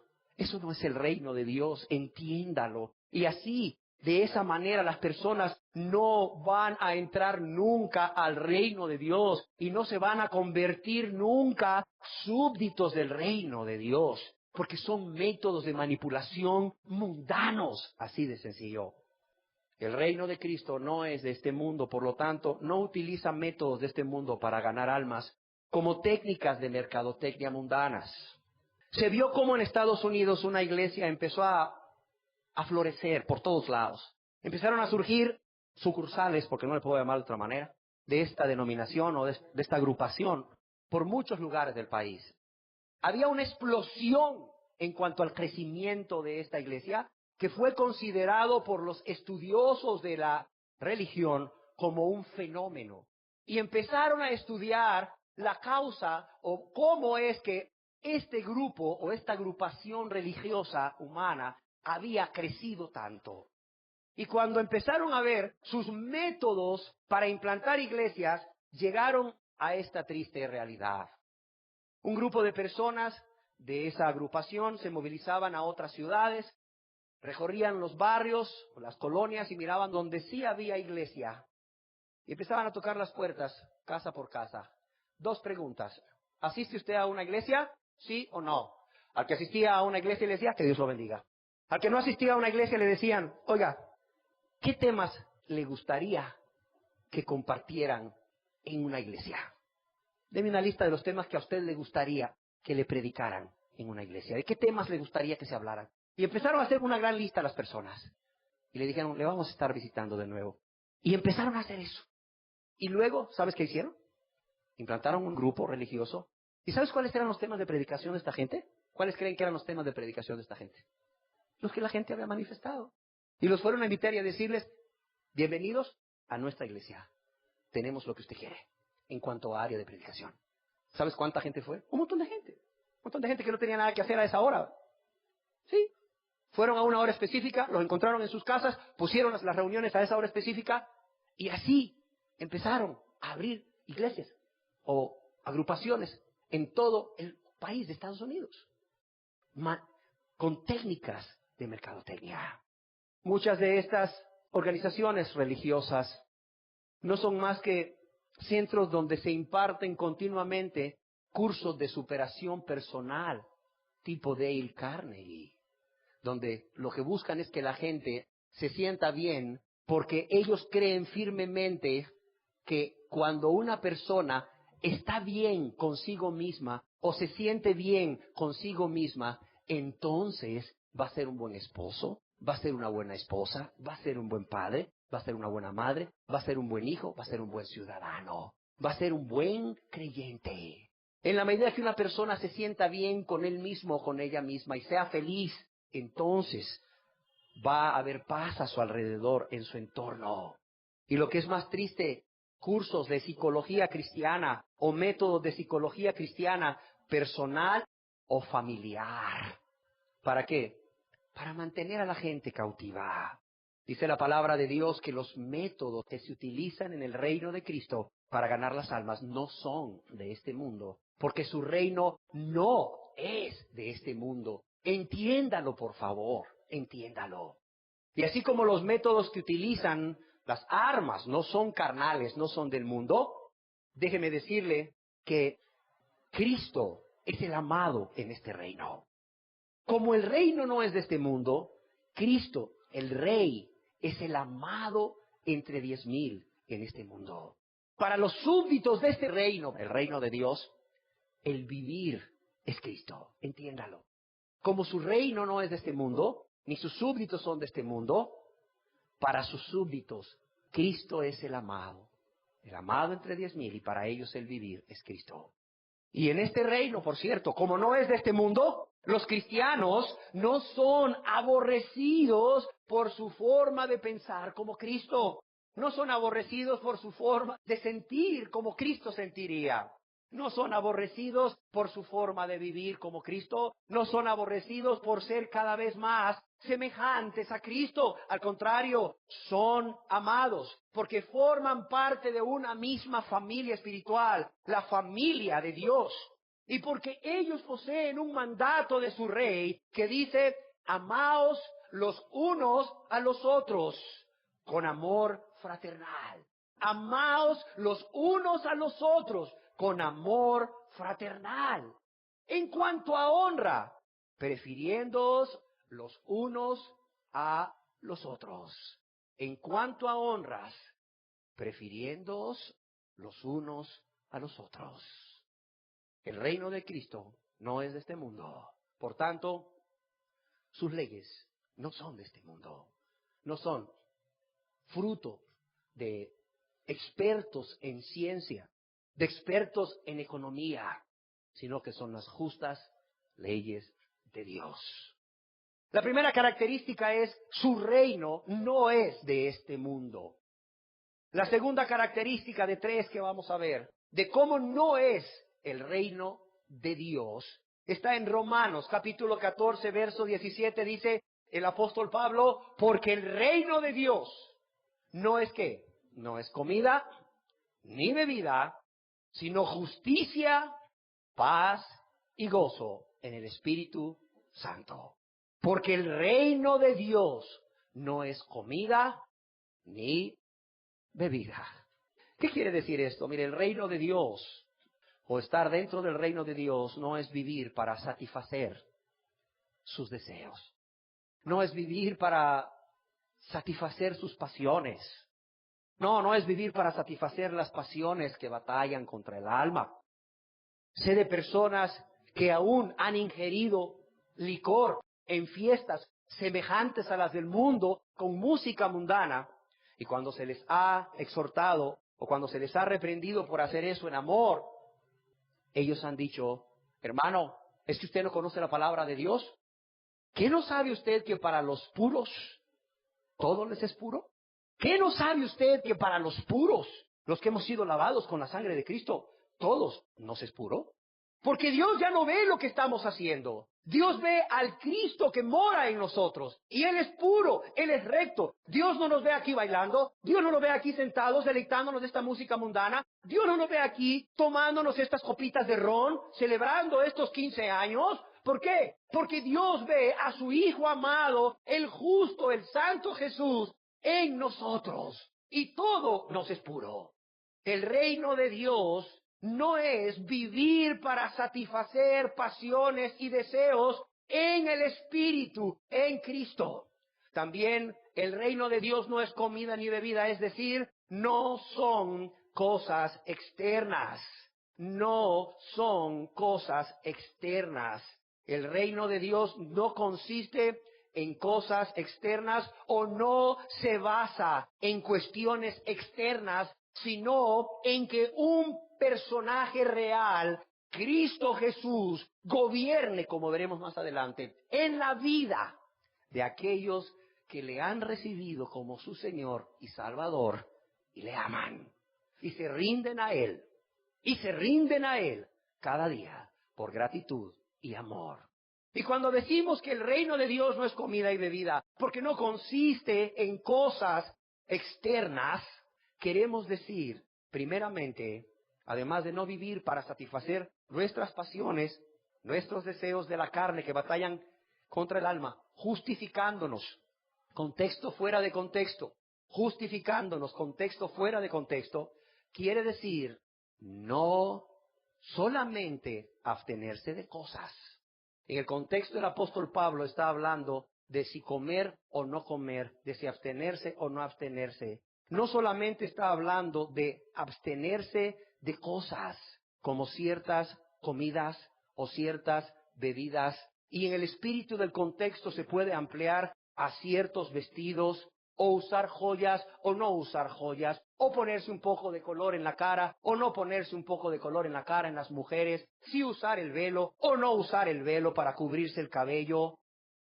S3: no es el reino de Dios, entiéndalo. Y así, de esa manera, las personas no van a entrar nunca al reino de Dios y no se van a convertir nunca súbditos del reino de Dios, porque son métodos de manipulación mundanos, así de sencillo. El reino de Cristo no es de este mundo, por lo tanto, no utiliza métodos de este mundo para ganar almas como técnicas de mercadotecnia mundanas. Se vio cómo en Estados Unidos una iglesia empezó a florecer por todos lados. Empezaron a surgir sucursales, porque no le puedo llamar de otra manera, de esta denominación o de esta agrupación por muchos lugares del país. Había una explosión en cuanto al crecimiento de esta iglesia que fue considerado por los estudiosos de la religión como un fenómeno. Y empezaron a estudiar la causa o cómo es que este grupo o esta agrupación religiosa humana había crecido tanto. Y cuando empezaron a ver sus métodos para implantar iglesias, llegaron a esta triste realidad. Un grupo de personas de esa agrupación se movilizaban a otras ciudades, recorrían los barrios o las colonias y miraban donde sí había iglesia. Y empezaban a tocar las puertas, casa por casa. 2 preguntas. ¿Asiste usted a una iglesia? ¿Sí o no? Al que asistía a una iglesia le decía, que Dios lo bendiga. Al que no asistía a una iglesia le decían, oiga, ¿qué temas le gustaría que compartieran en una iglesia? Deme una lista de los temas que a usted le gustaría que le predicaran en una iglesia. ¿De qué temas le gustaría que se hablaran? Y empezaron a hacer una gran lista a las personas. Y le dijeron, le vamos a estar visitando de nuevo. Y empezaron a hacer eso. Y luego, ¿sabes qué hicieron? Implantaron un grupo religioso. ¿Y sabes cuáles eran los temas de predicación de esta gente? ¿Cuáles creen que eran los temas de predicación de esta gente? Los que la gente había manifestado. Y los fueron a invitar y a decirles, bienvenidos a nuestra iglesia. Tenemos lo que usted quiere en cuanto a área de predicación. ¿Sabes cuánta gente fue? Un montón de gente. Un montón de gente que no tenía nada que hacer a esa hora. Sí. Fueron a una hora específica, los encontraron en sus casas, pusieron las reuniones a esa hora específica y así empezaron a abrir iglesias o agrupaciones en todo el país de Estados Unidos, con técnicas de mercadotecnia. Muchas de estas organizaciones religiosas no son más que centros donde se imparten continuamente cursos de superación personal, tipo Dale Carnegie, donde lo que buscan es que la gente se sienta bien porque ellos creen firmemente que cuando una persona está bien consigo misma o se siente bien consigo misma, entonces va a ser un buen esposo, va a ser una buena esposa, va a ser un buen padre, va a ser una buena madre, va a ser un buen hijo, va a ser un buen ciudadano, va a ser un buen creyente. En la medida que una persona se sienta bien con él mismo o con ella misma y sea feliz, entonces va a haber paz a su alrededor, en su entorno. Y lo que es más triste, cursos de psicología cristiana o métodos de psicología cristiana personal o familiar. ¿Para qué? Para mantener a la gente cautiva. Dice la palabra de Dios que los métodos que se utilizan en el reino de Cristo para ganar las almas no son de este mundo, porque su reino no es de este mundo. Entiéndalo, por favor, entiéndalo. Y así como los métodos que utilizan, las armas, no son carnales, no son del mundo, déjeme decirle que Cristo es el amado en este reino. Como el reino no es de este mundo, Cristo, el Rey, es el amado entre 10,000 en este mundo. Para los súbditos de este reino, el reino de Dios, el vivir es Cristo, entiéndalo. Como su reino no es de este mundo, ni sus súbditos son de este mundo, para sus súbditos, Cristo es el amado entre 10,000 y para ellos el vivir es Cristo. Y en este reino, por cierto, como no es de este mundo, los cristianos no son aborrecidos por su forma de pensar como Cristo. No son aborrecidos por su forma de sentir como Cristo sentiría. No son aborrecidos por su forma de vivir como Cristo. No son aborrecidos por ser cada vez más semejantes a Cristo. Al contrario, son amados porque forman parte de una misma familia espiritual, la familia de Dios. Y porque ellos poseen un mandato de su Rey que dice, amaos los unos a los otros con amor fraternal. Amaos los unos a los otros con amor fraternal. En cuanto a honra, prefiriéndoos los unos a los otros. En cuanto a honras, prefiriéndoos los unos a los otros. El reino de Cristo no es de este mundo. Por tanto, sus leyes no son de este mundo. No son fruto de expertos en ciencia, de expertos en economía, sino que son las justas leyes de Dios. La primera característica es su reino no es de este mundo. La segunda característica de 3 que vamos a ver, de cómo no es el reino de Dios, está en Romanos capítulo 14, verso 17, dice el apóstol Pablo, porque el reino de Dios no es ¿qué? No es comida ni bebida, sino justicia, paz y gozo en el Espíritu Santo. Porque el reino de Dios no es comida ni bebida. ¿Qué quiere decir esto? Mire, el reino de Dios, o estar dentro del reino de Dios, no es vivir para satisfacer sus deseos. No es vivir para satisfacer sus pasiones. No es vivir para satisfacer las pasiones que batallan contra el alma. Sé de personas que aún han ingerido licor en fiestas semejantes a las del mundo con música mundana, y cuando se les ha exhortado o cuando se les ha reprendido por hacer eso en amor, ellos han dicho, hermano, ¿es que usted no conoce la palabra de Dios? ¿Qué no sabe usted que para los puros todo les es puro? ¿Qué no sabe usted que para los puros, los que hemos sido lavados con la sangre de Cristo, todos nos es puro? Porque Dios ya no ve lo que estamos haciendo. Dios ve al Cristo que mora en nosotros. Y Él es puro, Él es recto. Dios no nos ve aquí bailando. Dios no nos ve aquí sentados deleitándonos de esta música mundana. Dios no nos ve aquí tomándonos estas copitas de ron, celebrando estos 15 años. ¿Por qué? Porque Dios ve a su Hijo amado, el justo, el Santo Jesús, en nosotros. Y todo nos es puro. El reino de Dios no es vivir para satisfacer pasiones y deseos en el Espíritu, en Cristo. También el reino de Dios no es comida ni bebida, es decir, no son cosas externas. No son cosas externas. El reino de Dios no consiste en cosas externas o no se basa en cuestiones externas, sino en que un personaje real, Cristo Jesús, gobierne, como veremos más adelante, en la vida de aquellos que le han recibido como su Señor y Salvador y le aman y se rinden a Él cada día por gratitud y amor. Y cuando decimos que el reino de Dios no es comida y bebida, porque no consiste en cosas externas, queremos decir, primeramente, además de no vivir para satisfacer nuestras pasiones, nuestros deseos de la carne que batallan contra el alma, justificándonos, contexto fuera de contexto, justificándonos, contexto fuera de contexto, quiere decir no solamente abstenerse de cosas. En el contexto del apóstol Pablo está hablando de si comer o no comer, de si abstenerse o no abstenerse. No solamente está hablando de abstenerse de cosas como ciertas comidas o ciertas bebidas, y en el espíritu del contexto se puede ampliar a ciertos vestidos, o usar joyas o no usar joyas, o ponerse un poco de color en la cara o no ponerse un poco de color en la cara en las mujeres, si usar el velo o no usar el velo para cubrirse el cabello,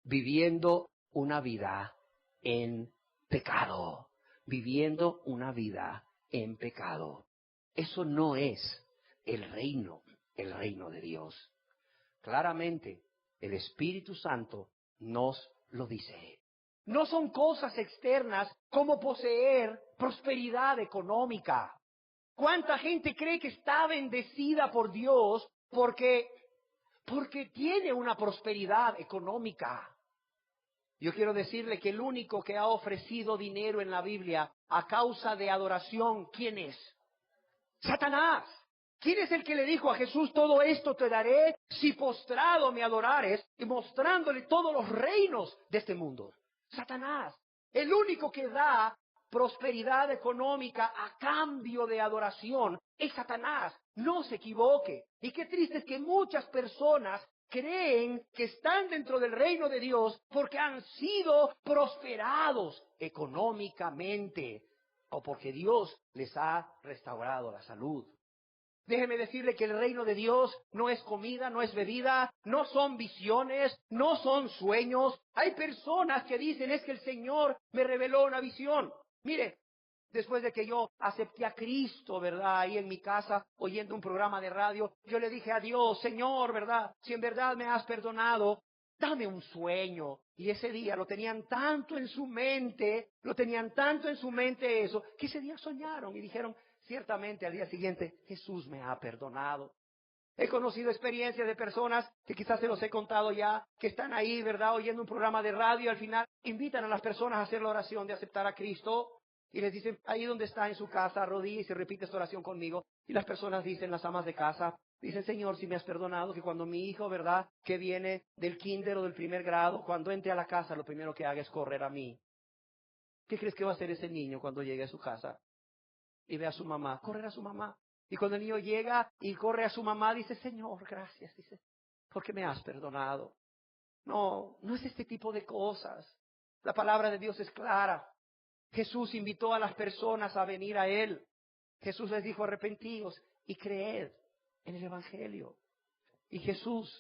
S3: viviendo una vida en pecado. Viviendo una vida en pecado. Eso no es el reino de Dios. Claramente, el Espíritu Santo nos lo dice. No son cosas externas como poseer prosperidad económica. ¿Cuánta gente cree que está bendecida por Dios porque tiene una prosperidad económica? Yo quiero decirle que el único que ha ofrecido dinero en la Biblia a causa de adoración, ¿quién es? Satanás. ¿Quién es el que le dijo a Jesús, todo esto te daré si postrado me adorares, y mostrándole todos los reinos de este mundo? Satanás. El único que da prosperidad económica a cambio de adoración es Satanás. No se equivoque. Y qué triste es que muchas personas creen que están dentro del reino de Dios porque han sido prosperados económicamente o porque Dios les ha restaurado la salud. Déjeme decirle que el reino de Dios no es comida, no es bebida, no son visiones, no son sueños. Hay personas que dicen, es que el Señor me reveló una visión. Mire, después de que yo acepté a Cristo, ¿verdad? Ahí en mi casa, oyendo un programa de radio, yo le dije a Dios, Señor, ¿verdad? Si en verdad me has perdonado, dame un sueño. Y ese día lo tenían tanto en su mente, eso, que ese día soñaron y dijeron, ciertamente al día siguiente, Jesús me ha perdonado. He conocido experiencias de personas que quizás se los he contado ya, que están ahí, ¿verdad?, oyendo un programa de radio y al final invitan a las personas a hacer la oración de aceptar a Cristo y les dicen, ahí donde está en su casa, arrodilla y se repite esta oración conmigo. Y las personas dicen, las amas de casa, dicen, Señor, si me has perdonado, que cuando mi hijo, ¿verdad?, que viene del kinder o del primer grado, cuando entre a la casa, lo primero que haga es correr a mí. ¿Qué crees que va a hacer ese niño cuando llegue a su casa? Y ve a su mamá, correr a su mamá. Y cuando el niño llega y corre a su mamá, dice, Señor, gracias, dice, porque me has perdonado. No es este tipo de cosas. La palabra de Dios es clara. Jesús invitó a las personas a venir a Él. Jesús les dijo, arrepentíos y creed en el Evangelio. Y Jesús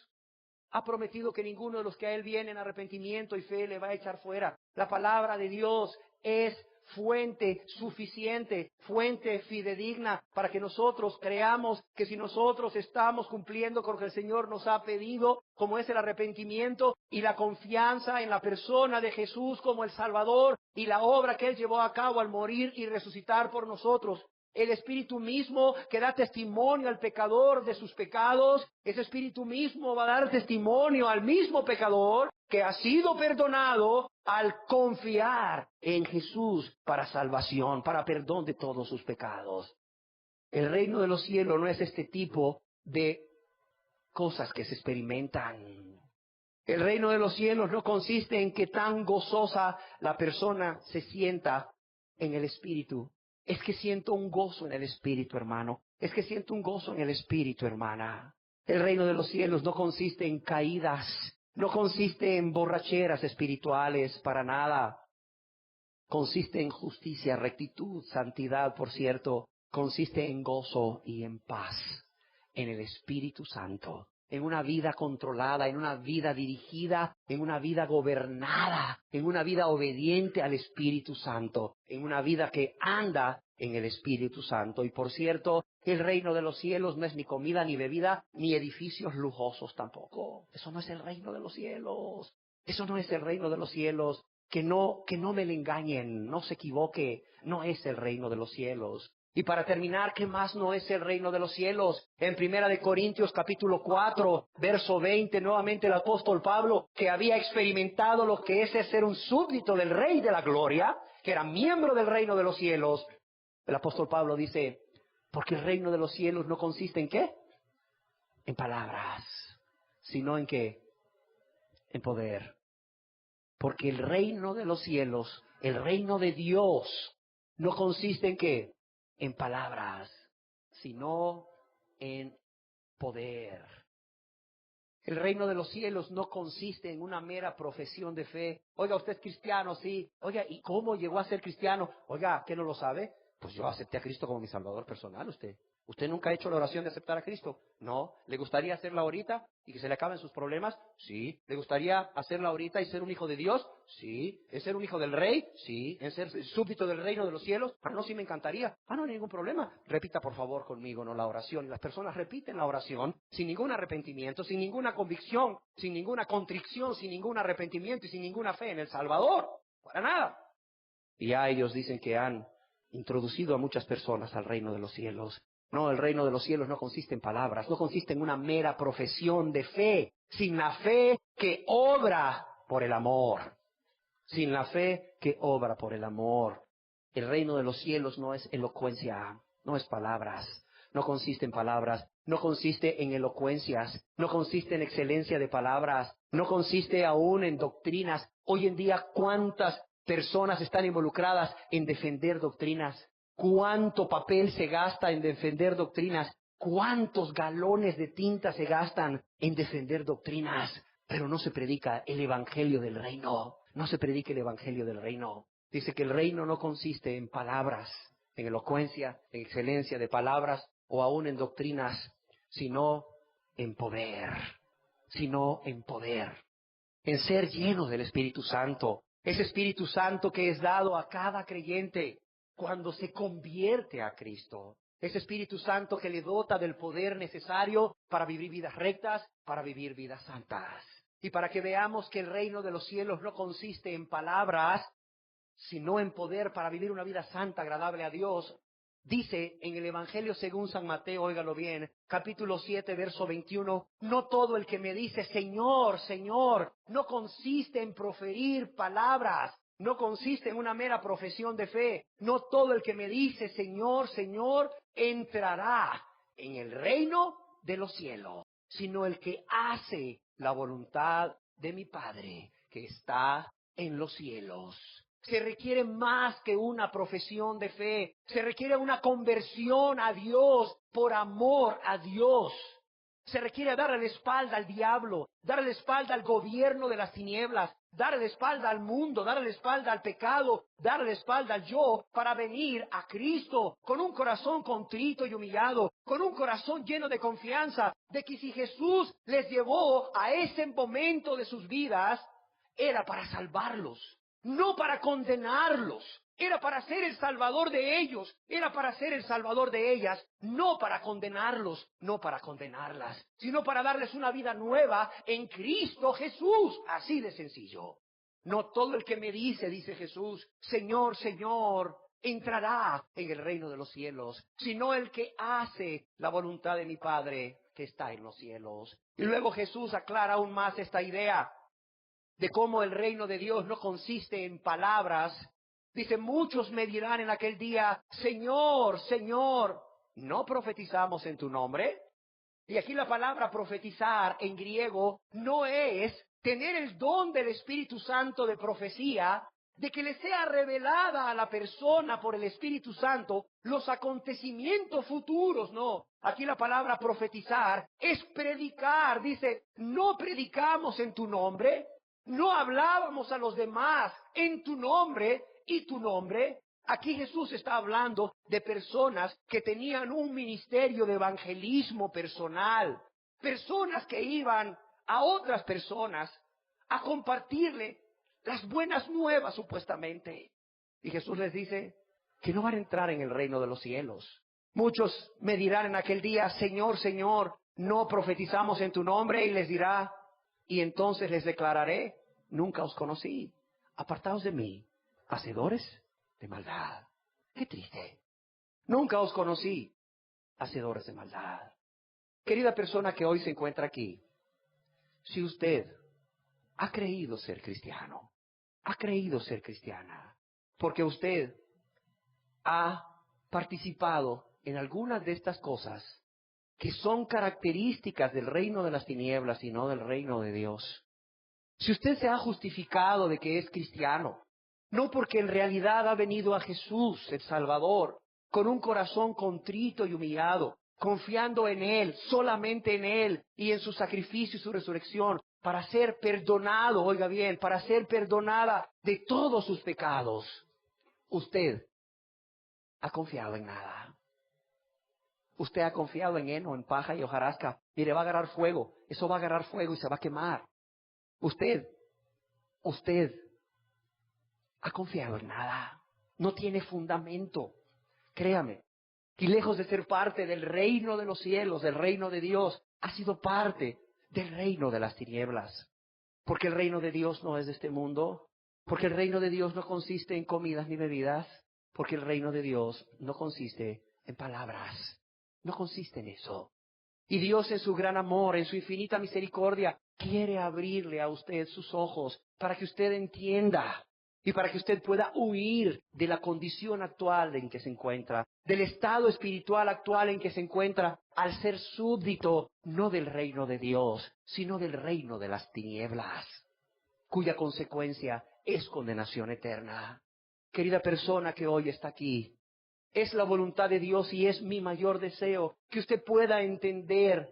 S3: ha prometido que ninguno de los que a Él viene en arrepentimiento y fe le va a echar fuera. La palabra de Dios es fuente suficiente, fuente fidedigna para que nosotros creamos que si nosotros estamos cumpliendo con lo que el Señor nos ha pedido, como es el arrepentimiento y la confianza en la persona de Jesús como el Salvador y la obra que Él llevó a cabo al morir y resucitar por nosotros. El Espíritu mismo que da testimonio al pecador de sus pecados, ese Espíritu mismo va a dar testimonio al mismo pecador que ha sido perdonado al confiar en Jesús para salvación, para perdón de todos sus pecados. El reino de los cielos no es este tipo de cosas que se experimentan. El reino de los cielos no consiste en que tan gozosa la persona se sienta en el Espíritu. Es que siento un gozo en el Espíritu, hermano. Es que siento un gozo en el Espíritu, hermana. El reino de los cielos no consiste en caídas, no consiste en borracheras espirituales, para nada. Consiste en justicia, rectitud, santidad, por cierto. Consiste en gozo y en paz en el Espíritu Santo. En una vida controlada, en una vida dirigida, en una vida gobernada, en una vida obediente al Espíritu Santo, en una vida que anda en el Espíritu Santo. Y por cierto, el reino de los cielos no es ni comida, ni bebida, ni edificios lujosos tampoco. Eso no es el reino de los cielos. Eso no es el reino de los cielos. Que no me le engañen, no se equivoque, no es el reino de los cielos. Y para terminar, ¿qué más no es el reino de los cielos? En 1 Corintios capítulo 4, verso 20, nuevamente el apóstol Pablo, que había experimentado lo que es ser un súbdito del Rey de la Gloria, que era miembro del reino de los cielos, el apóstol Pablo dice, porque el reino de los cielos no consiste en ¿qué? En palabras, sino en ¿qué? En poder. Porque el reino de los cielos, el reino de Dios, no consiste en ¿qué? En palabras, sino en poder. El reino de los cielos no consiste en una mera profesión de fe. Oiga, usted es cristiano, sí. Oiga, ¿y cómo llegó a ser cristiano? Oiga, ¿qué no lo sabe? Pues yo acepté a Cristo como mi Salvador personal, usted. ¿Usted nunca ha hecho la oración de aceptar a Cristo? No. ¿Le gustaría hacerla ahorita y que se le acaben sus problemas? Sí. ¿Le gustaría hacerla ahorita y ser un hijo de Dios? Sí. ¿Es ser un hijo del Rey? Sí. ¿Es ser súbdito del reino de los cielos? No, sí me encantaría. No hay ningún problema. Repita por favor conmigo, ¿no? La oración. Y las personas repiten la oración sin ningún arrepentimiento, sin ninguna convicción, sin ninguna contrición, sin ningún arrepentimiento y sin ninguna fe en el Salvador. Para nada. Y ya ellos dicen que han introducido a muchas personas al reino de los cielos. No, el reino de los cielos no consiste en palabras, no consiste en una mera profesión de fe, sin la fe que obra por el amor. Sin la fe que obra por el amor. El reino de los cielos no es elocuencia, no es palabras, no consiste en palabras, no consiste en elocuencias, no consiste en excelencia de palabras, no consiste aún en doctrinas. Hoy en día, ¿cuántas personas están involucradas en defender doctrinas? ¿Cuánto papel se gasta en defender doctrinas? ¿Cuántos galones de tinta se gastan en defender doctrinas? Pero no se predica el evangelio del reino. No se predica el evangelio del reino. Dice que el reino no consiste en palabras, en elocuencia, en excelencia de palabras. o aún en doctrinas, sino en poder, en ser llenos del Espíritu Santo. Ese Espíritu Santo que es dado a cada creyente cuando se convierte a Cristo. Ese Espíritu Santo que le dota del poder necesario para vivir vidas rectas, para vivir vidas santas. Y para que veamos que el reino de los cielos no consiste en palabras, sino en poder para vivir una vida santa, agradable a Dios. Dice en el Evangelio según San Mateo, óigalo bien, capítulo 7, verso 21, no todo el que me dice Señor, Señor, no consiste en proferir palabras, no consiste en una mera profesión de fe. No todo el que me dice Señor, Señor, entrará en el reino de los cielos, sino el que hace la voluntad de mi Padre que está en los cielos. Se requiere más que una profesión de fe. Se requiere una conversión a Dios por amor a Dios. Se requiere darle la espalda al diablo, darle la espalda al gobierno de las tinieblas, darle la espalda al mundo, darle la espalda al pecado, darle la espalda al yo, para venir a Cristo con un corazón contrito y humillado, con un corazón lleno de confianza, de que si Jesús les llevó a ese momento de sus vidas, era para salvarlos. No para condenarlos, era para ser el salvador de ellos, era para ser el salvador de ellas, no para condenarlos, no para condenarlas, sino para darles una vida nueva en Cristo Jesús, así de sencillo. No todo el que me dice, dice Jesús, Señor, Señor, entrará en el reino de los cielos, sino el que hace la voluntad de mi Padre que está en los cielos. Y luego Jesús aclara aún más esta idea de cómo el reino de Dios no consiste en palabras. Dice, muchos me dirán en aquel día, Señor, Señor, ¿no profetizamos en tu nombre? Y aquí la palabra profetizar en griego no es tener el don del Espíritu Santo de profecía, de que le sea revelada a la persona por el Espíritu Santo los acontecimientos futuros, no. Aquí la palabra profetizar es predicar. Dice, no predicamos en tu nombre, no hablábamos a los demás en tu nombre y tu nombre. Aquí Jesús está hablando de personas que tenían un ministerio de evangelismo personal, personas que iban a otras personas a compartirle las buenas nuevas supuestamente. Y Jesús les dice que no van a entrar en el reino de los cielos. Muchos me dirán en aquel día, Señor, Señor, no profetizamos en tu nombre, y les dirá, y entonces les declararé, nunca os conocí, apartaos de mí, hacedores de maldad. Qué triste. Nunca os conocí, hacedores de maldad. Querida persona que hoy se encuentra aquí, si usted ha creído ser cristiano, ha creído ser cristiana, porque usted ha participado en algunas de estas cosas que son características del reino de las tinieblas y no del reino de Dios. Si usted se ha justificado de que es cristiano, no porque en realidad ha venido a Jesús, el Salvador, con un corazón contrito y humillado, confiando en Él, solamente en Él, y en su sacrificio y su resurrección, para ser perdonado, oiga bien, para ser perdonada de todos sus pecados, usted ha confiado en nada. Usted ha confiado en heno, en paja y hojarasca. Mire, va a agarrar fuego. Eso va a agarrar fuego y se va a quemar. Usted ha confiado en nada. No tiene fundamento. Créame. Y lejos de ser parte del reino de los cielos, del reino de Dios, ha sido parte del reino de las tinieblas. Porque el reino de Dios no es de este mundo. Porque el reino de Dios no consiste en comidas ni bebidas. Porque el reino de Dios no consiste en palabras. No consiste en eso. Y Dios en su gran amor, en su infinita misericordia, quiere abrirle a usted sus ojos para que usted entienda y para que usted pueda huir de la condición actual en que se encuentra, del estado espiritual actual en que se encuentra, al ser súbdito no del reino de Dios, sino del reino de las tinieblas, cuya consecuencia es condenación eterna. Querida persona que hoy está aquí, es la voluntad de Dios y es mi mayor deseo que usted pueda entender,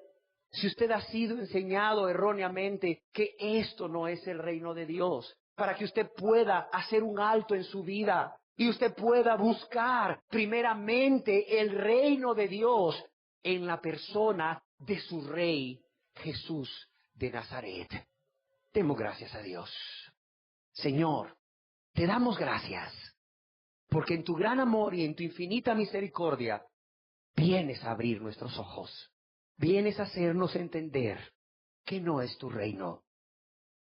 S3: si usted ha sido enseñado erróneamente, que esto no es el reino de Dios, para que usted pueda hacer un alto en su vida y usted pueda buscar primeramente el reino de Dios en la persona de su Rey Jesús de Nazaret. Demos gracias a Dios. Señor, te damos gracias, porque en tu gran amor y en tu infinita misericordia vienes a abrir nuestros ojos, vienes a hacernos entender que no es tu reino,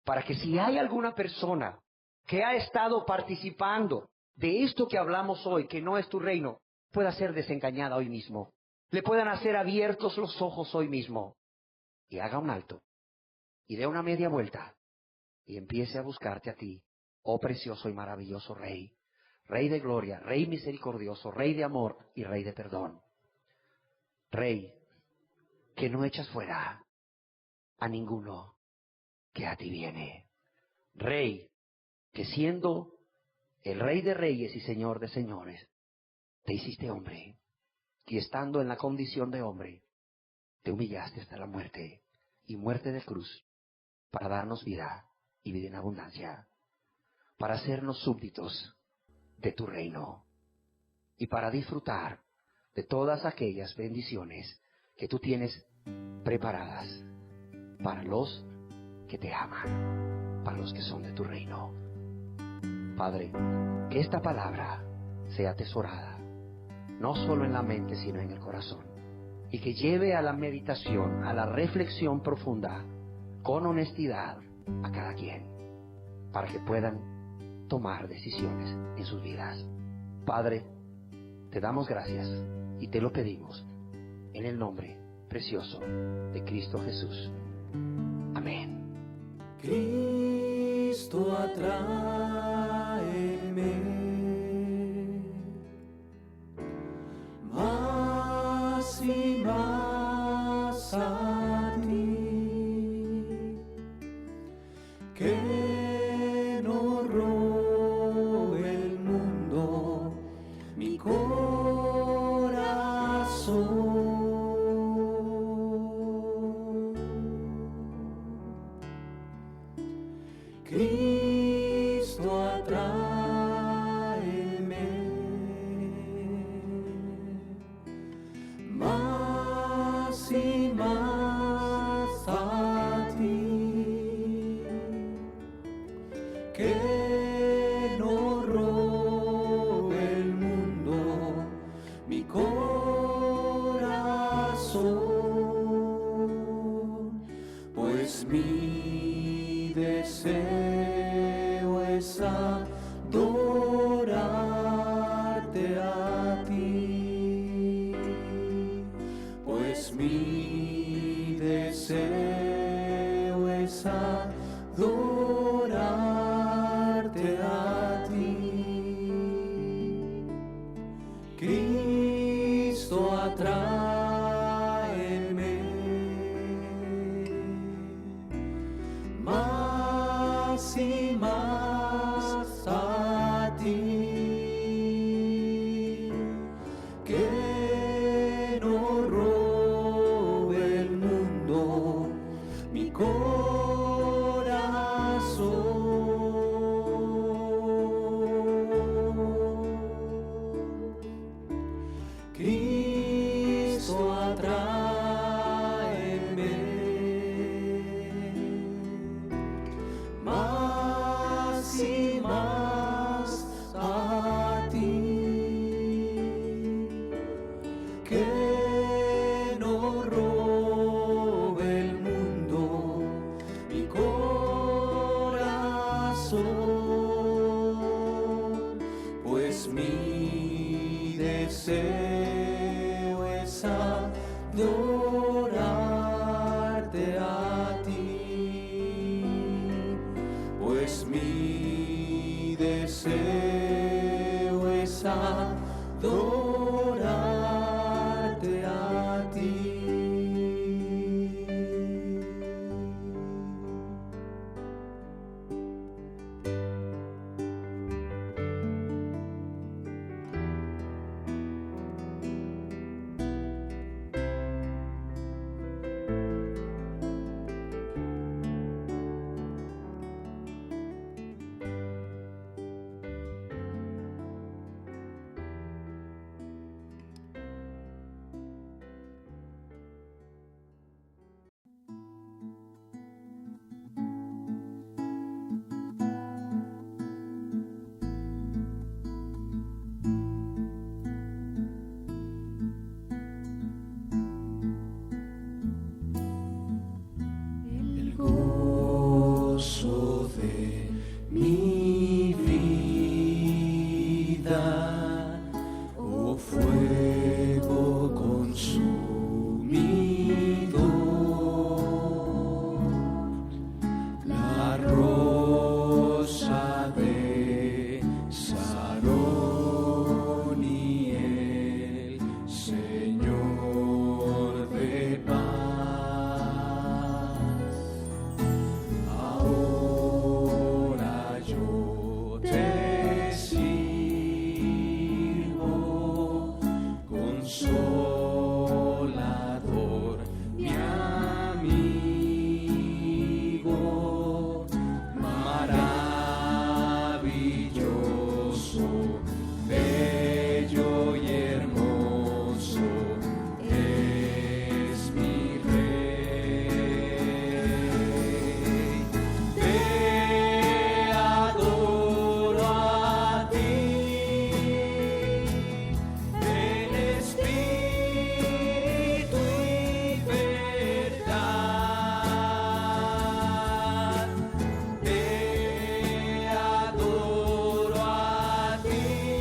S3: para que si hay alguna persona que ha estado participando de esto que hablamos hoy, que no es tu reino, pueda ser desengañada hoy mismo, le puedan hacer abiertos los ojos hoy mismo, y haga un alto, y dé una media vuelta, y empiece a buscarte a ti, oh precioso y maravilloso Rey, Rey de gloria, Rey misericordioso, Rey de amor y Rey de perdón. Rey, que no echas fuera a ninguno que a ti viene. Rey, que siendo el Rey de reyes y Señor de señores, te hiciste hombre, y estando en la condición de hombre, te humillaste hasta la muerte, y muerte de cruz, para darnos vida y vida en abundancia, para hacernos súbditos de tu reino, y para disfrutar de todas aquellas bendiciones que tú tienes preparadas para los que te aman, para los que son de tu reino. Padre, que esta palabra sea atesorada, no solo en la mente, sino en el corazón, y que lleve a la meditación, a la reflexión profunda, con honestidad, a cada quien, para que puedan tomar decisiones en sus vidas. Padre, te damos gracias y te lo pedimos en el nombre precioso de Cristo Jesús. Amén.
S4: Cristo, atráeme más y más a ti, que no robe el mundo mi corazón. Cristo, atráeme más y más a ti, que no robe el mundo mi corazón, pues mi deseo es adorarte a ti, pues mi deseo es adorarte a ti. Cristo, atráeme más y más a ti, que no robe el mundo mi corazón. Cristo, atráeme más y más a ti, que no robe el mundo mi corazón, pues mi deseo es adorarte a ti, pues mi deseo es adorarte a ti. bello y hermoso es mi Rey. Te adoro a ti, en espíritu y verdad. Te adoro a ti.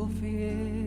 S4: amigo fiel.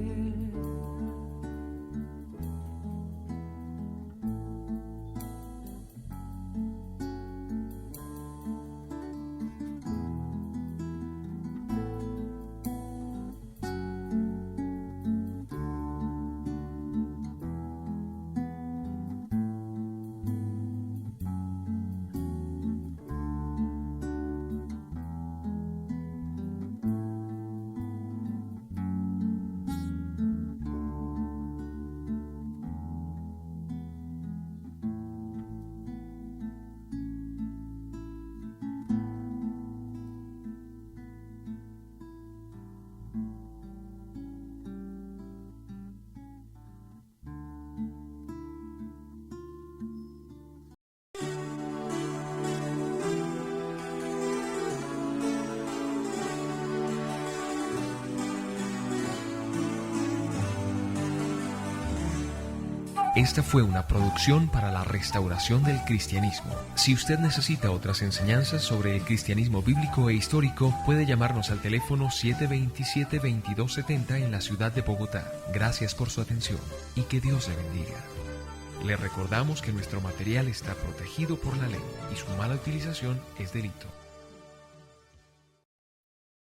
S1: Esta fue una producción para la restauración del cristianismo. Si usted necesita otras enseñanzas sobre el cristianismo bíblico e histórico, puede llamarnos al teléfono 727-2270 en la ciudad de Bogotá. Gracias por su atención y que Dios le bendiga. Le recordamos que nuestro material está protegido por la ley y su mala utilización es delito.